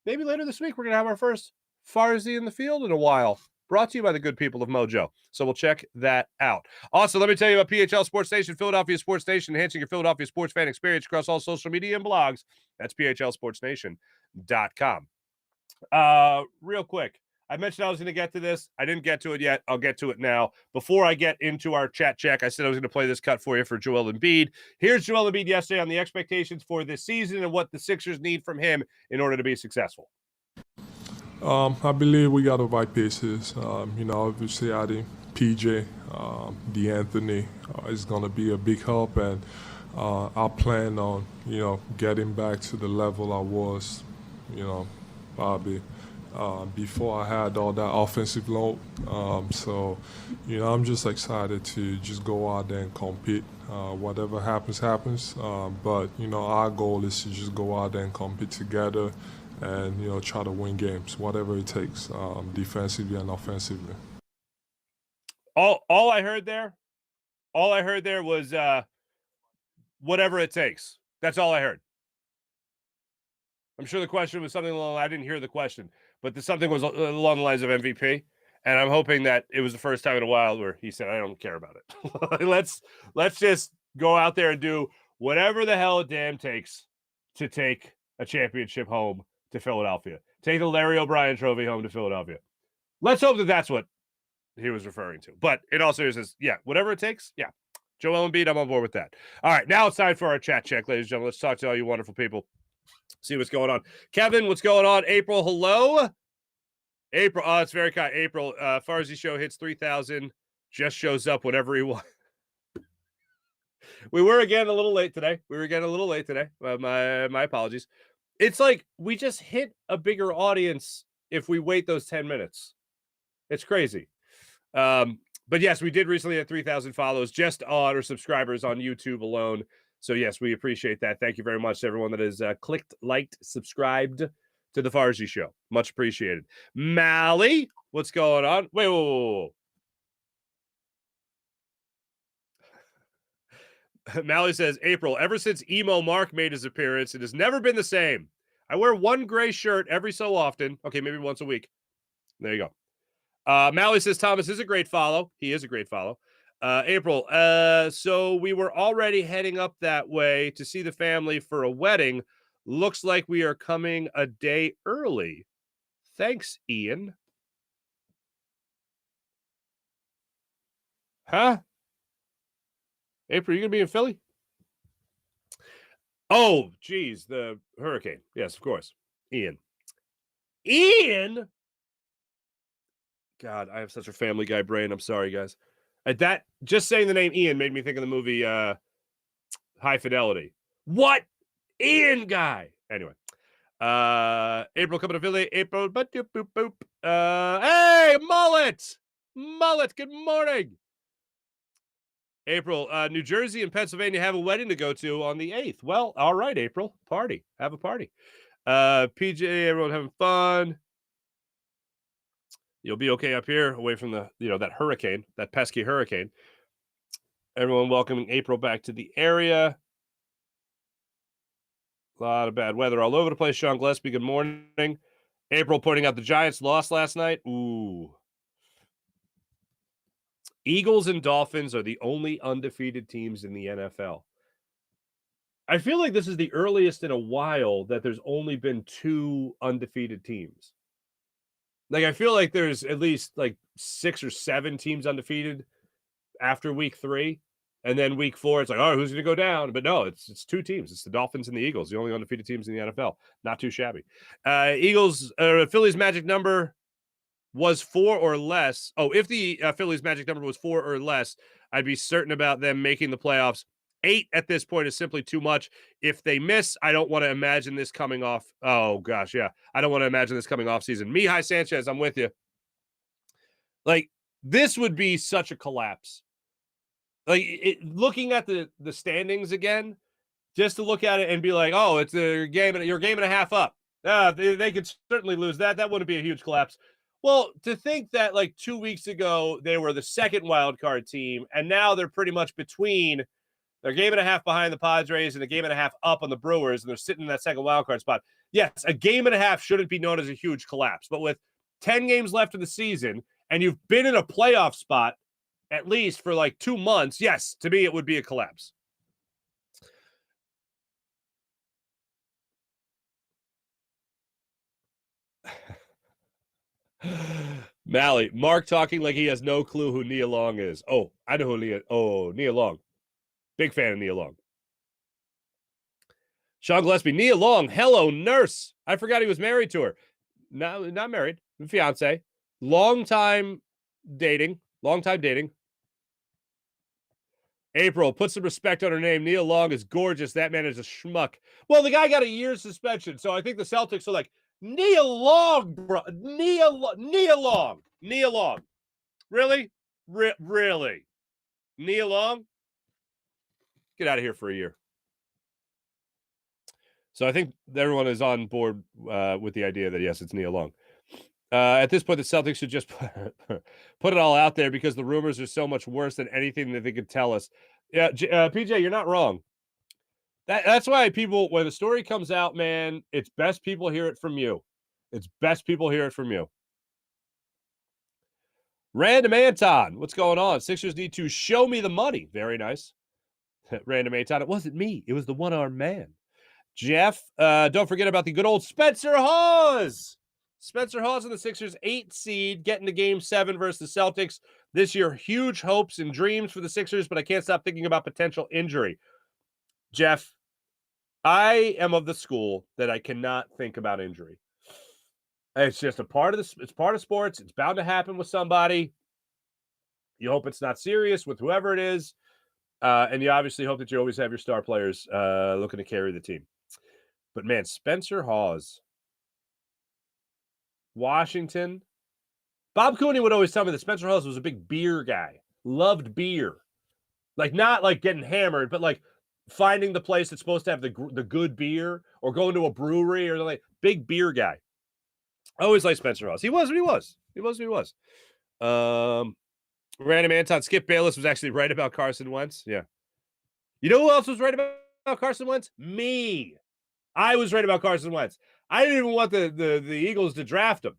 maybe later this week, we're going to have our first Farzy in the field in a while. Brought to you by the good people of Mojo. So we'll check that out. Also, let me tell you about PHL Sports Station, Philadelphia Sports Station, enhancing your Philadelphia sports fan experience across all social media and blogs. That's phlsportsnation.com. Real quick, I mentioned I was going to get to this. I didn't get to it yet. I'll get to it now. Before I get into our chat check, I said I was going to play this cut for you for Joel Embiid. Here's Joel Embiid yesterday on the expectations for this season and what the Sixers need from him in order to be successful. I believe we got the right pieces. Obviously adding PJ, DeAnthony is going to be a big help, and I plan on, getting back to the level I was, probably before I had all that offensive load. I'm just excited to just go out there and compete. Whatever happens, happens. But our goal is to just go out there and compete together and, try to win games, whatever it takes, defensively and offensively. All I heard there was whatever it takes. That's all I heard. I'm sure the question was something along, I didn't hear the question, but something was along the lines of MVP. And I'm hoping that it was the first time in a while where he said, I don't care about it. Let's just go out there and do whatever the hell it damn takes to take a championship home to Philadelphia. Take the Larry O'Brien trophy home to Philadelphia. Let's hope that that's what he was referring to. But in all seriousness, yeah, whatever it takes, yeah. Joel Embiid, I'm on board with that. All right, now it's time for our chat check, ladies and gentlemen. Let's talk to all you wonderful people. See what's going on. Kevin, what's going on? April, hello. April, oh, it's very kind. April, Farzy show hits 3,000, just shows up whenever he wants. We were again a little late today. My apologies. It's like we just hit a bigger audience if we wait those 10 minutes. It's crazy. But yes, we did recently have 3,000 follows just on or subscribers on YouTube alone. So yes, we appreciate that. Thank you very much to everyone that has clicked, liked, subscribed to the Farzy show. Much appreciated. Mally, what's going on? Wait, whoa. Mally says, April, ever since Emo Mark made his appearance, it has never been the same. I wear one gray shirt every so often. Okay, maybe once a week. There you go. Mally says, Thomas is a great follow. He is a great follow. April, so we were already heading up that way to see the family for a wedding. Looks like we are coming a day early. Thanks, Ian. Huh? April, you going to be in Philly? Oh, geez, the hurricane. Yes, of course. Ian. God, I have such a Family Guy brain. I'm sorry, guys. That just saying the name Ian made me think of the movie High Fidelity. What? Ian guy. Anyway. April coming to Philly. April. Boop, boop, boop. Hey, Mullet. Good morning. April, New Jersey and Pennsylvania have a wedding to go to on the 8th. Well, all right, April. Party. Have a party. PJ, everyone having fun. You'll be okay up here away from the, that hurricane, that pesky hurricane. Everyone welcoming April back to the area. A lot of bad weather all over the place. Sean Gillespie, good morning. April pointing out the Giants lost last night. Ooh. Eagles and Dolphins are the only undefeated teams in the NFL. I feel like this is the earliest in a while that there's only been 2 undefeated teams. Like, I feel like there's at least like 6 or 7 teams undefeated after week 3. And then week 4, it's like, oh, who's going to go down? But no, it's 2 teams. It's the Dolphins and the Eagles, the only undefeated teams in the NFL. Not too shabby. Phillies magic number was 4 or less. Oh, if the Phillies magic number was 4 or less, I'd be certain about them making the playoffs. 8 at this point is simply too much. If they miss, I don't want to imagine this coming off. Oh, gosh, yeah. I don't want to imagine this coming off season. Mihai Sanchez, I'm with you. Like, this would be such a collapse. Like, looking at the standings again, just to look at it and be like, oh, it's a game, you're a game and a half up. They could certainly lose that. That wouldn't be a huge collapse. Well, to think that like 2 weeks ago, they were the second wild card team, and now they're pretty much between They're a game and a half behind the Padres and a game and a half up on the Brewers, and they're sitting in that second wildcard spot. Yes, a game and a half shouldn't be known as a huge collapse, but with 10 games left in the season and you've been in a playoff spot at least for like 2 months, yes, to me it would be a collapse. Mally, Mark talking like he has no clue who Nia Long is. Oh, I know who Nia Long. Big fan of Nia Long. Sean Gillespie, Nia Long, hello, nurse. I forgot he was married to her. No, not married, fiance. Long time dating. April, put some respect on her name. Nia Long is gorgeous. That man is a schmuck. Well, the guy got a year's suspension, so I think the Celtics are like, Nia Long, bro. Nia Long. Really? Really? Nia Long? Get out of here for a year. So I think everyone is on board with the idea that, yes, it's Nia Long. At this point, the Celtics should just put it all out there because the rumors are so much worse than anything that they could tell us. Yeah, PJ, you're not wrong. That's why people, when the story comes out, man, it's best people hear it from you. Random Anton, what's going on? Sixers need to show me the money. Very nice. Random Anton, it wasn't me. It was the one-armed man. Jeff, don't forget about the good old Spencer Hawes. Spencer Hawes and the Sixers 8 seed getting to game 7 versus the Celtics. This year, huge hopes and dreams for the Sixers, but I can't stop thinking about potential injury. Jeff, I am of the school that I cannot think about injury. It's just a part of this. It's part of sports. It's bound to happen with somebody. You hope it's not serious with whoever it is. And you obviously hope that you always have your star players looking to carry the team. But man, Spencer Hawes, Washington. Bob Cooney would always tell me that Spencer Hawes was a big beer guy. Loved beer. Like, not like getting hammered, but like finding the place that's supposed to have the good beer or going to a brewery or like big beer guy. I always liked Spencer Hawes. He was what he was. Random Anton, Skip Bayless was actually right about Carson Wentz. Yeah. You know who else was right about Carson Wentz? Me. I was right about Carson Wentz. I didn't even want the Eagles to draft him.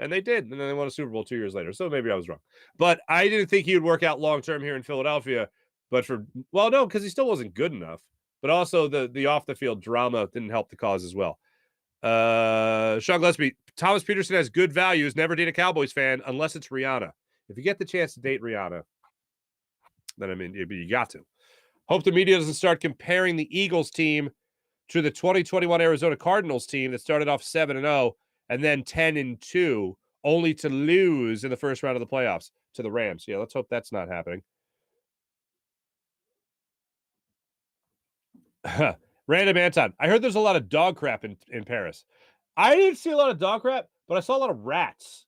And they did. And then they won a Super Bowl 2 years later. So maybe I was wrong. But I didn't think he would work out long-term here in Philadelphia. But no, because he still wasn't good enough. But also the off-the-field drama didn't help the cause as well. Sean Gillespie, Thomas Peterson has good values. Never date a Cowboys fan unless it's Rihanna. If you get the chance to date Rihanna, then I mean, you got to. Hope the media doesn't start comparing the Eagles team to the 2021 Arizona Cardinals team that started off 7-0 and then 10-2, only to lose in the first round of the playoffs to the Rams. Yeah, let's hope that's not happening. Random Anton, I heard there's a lot of dog crap in Paris. I didn't see a lot of dog crap, but I saw a lot of rats.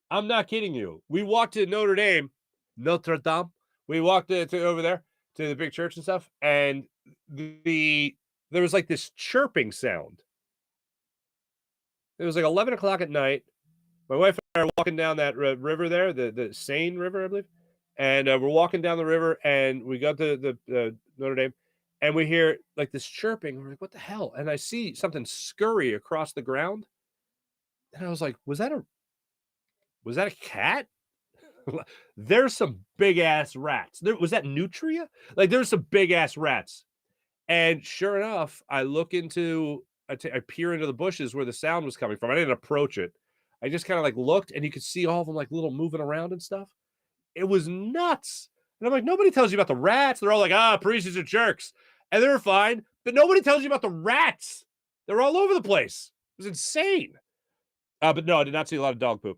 I'm not kidding you. We walked to Notre Dame. We walked over there to the big church and stuff, and there was like this chirping sound. It was like 11 o'clock at night. My wife and I are walking down that river there, the Seine River, I believe, and we're walking down the river, and we got to the Notre Dame, and we hear like this chirping. We're like, what the hell? And I see something scurry across the ground, and I was like, was that a cat? There's some big ass rats. Was that nutria? Like, there's some big ass rats. And sure enough, I peer into the bushes where the sound was coming from. I didn't approach it. I just kind of like looked, and you could see all of them like little moving around and stuff. It was nuts. And I'm like, nobody tells you about the rats. They're all like, Parisians are jerks. And they're fine. But nobody tells you about the rats. They're all over the place. It was insane. But no, I did not see a lot of dog poop.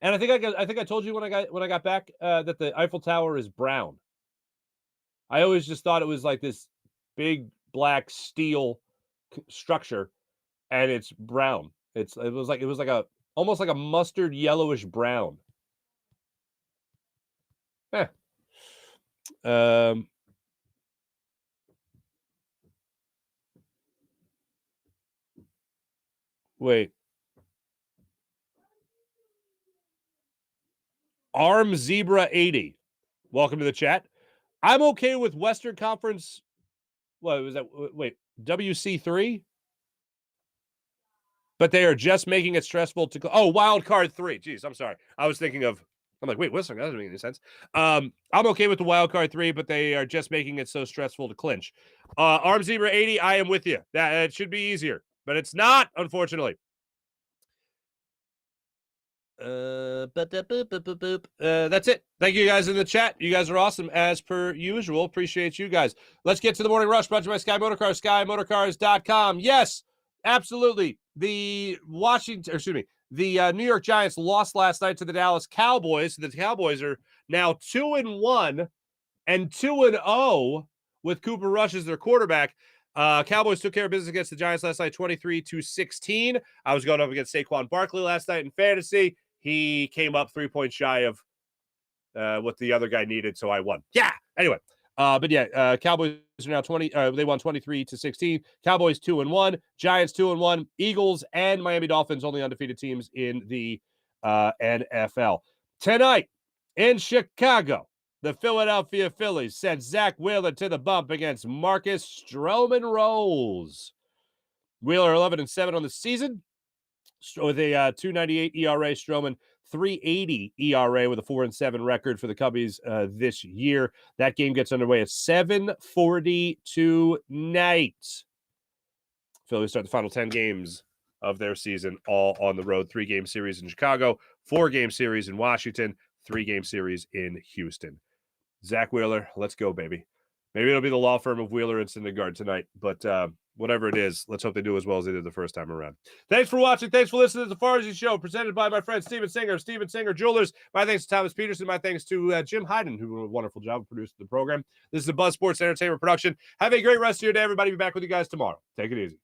And I think I told you when I got back that the Eiffel Tower is brown. I always just thought it was like this big black steel structure, and it's brown. It was like almost like a mustard yellowish brown. Wait. Arm Zebra 80. Welcome to the chat. I'm okay with Western Conference. What was that? Wait, WC3? But they are just making it stressful to go. Oh, wild card 3. Jeez, I'm sorry. I was thinking of. I'm like, wait, Western, that doesn't make any sense. I'm okay with the wild card 3, but they are just making it so stressful to clinch. Arm Zebra 80, I am with you. That it should be easier, but it's not, unfortunately. That's it. Thank you guys in the chat. You guys are awesome as per usual. Appreciate you guys. Let's get to the morning rush brought to you by Sky Motorcars, SkyMotorcars.com. Yes, absolutely. The New York Giants lost last night to the Dallas Cowboys. The Cowboys are now 2-1 and 2-0 with Cooper Rush as their quarterback. Cowboys took care of business against the Giants last night, 23-16. I was going up against Saquon Barkley last night in fantasy. He came up 3 points shy of what the other guy needed, so I won. Yeah. Anyway, Cowboys are now 20. They won 23-16. Cowboys 2-1. Giants 2-1. Eagles and Miami Dolphins, only undefeated teams in the NFL. Tonight in Chicago, the Philadelphia Phillies sent Zach Wheeler to the bump against Marcus Stroman Rolls. Wheeler 11-7 on the season with a 2.98 ERA. Stroman 3.80 ERA with a 4-7 record for the Cubbies this year. That game gets underway at 7:40 tonight. Phillies start the final 10 games of their season all on the road. 3-game series in Chicago, 4-game series in Washington, 3-game series in Houston. Zach Wheeler, let's go, baby. Maybe it'll be the law firm of Wheeler and Syndergaard tonight, but whatever it is, let's hope they do as well as they did the first time around. Thanks for watching. Thanks for listening to the Farzy Show, presented by my friend Steven Singer of Steven Singer Jewelers. My thanks to Thomas Peterson. My thanks to Jim Hyden, who did a wonderful job of producing the program. This is a Buzz Sports Entertainment production. Have a great rest of your day, everybody. Be back with you guys tomorrow. Take it easy.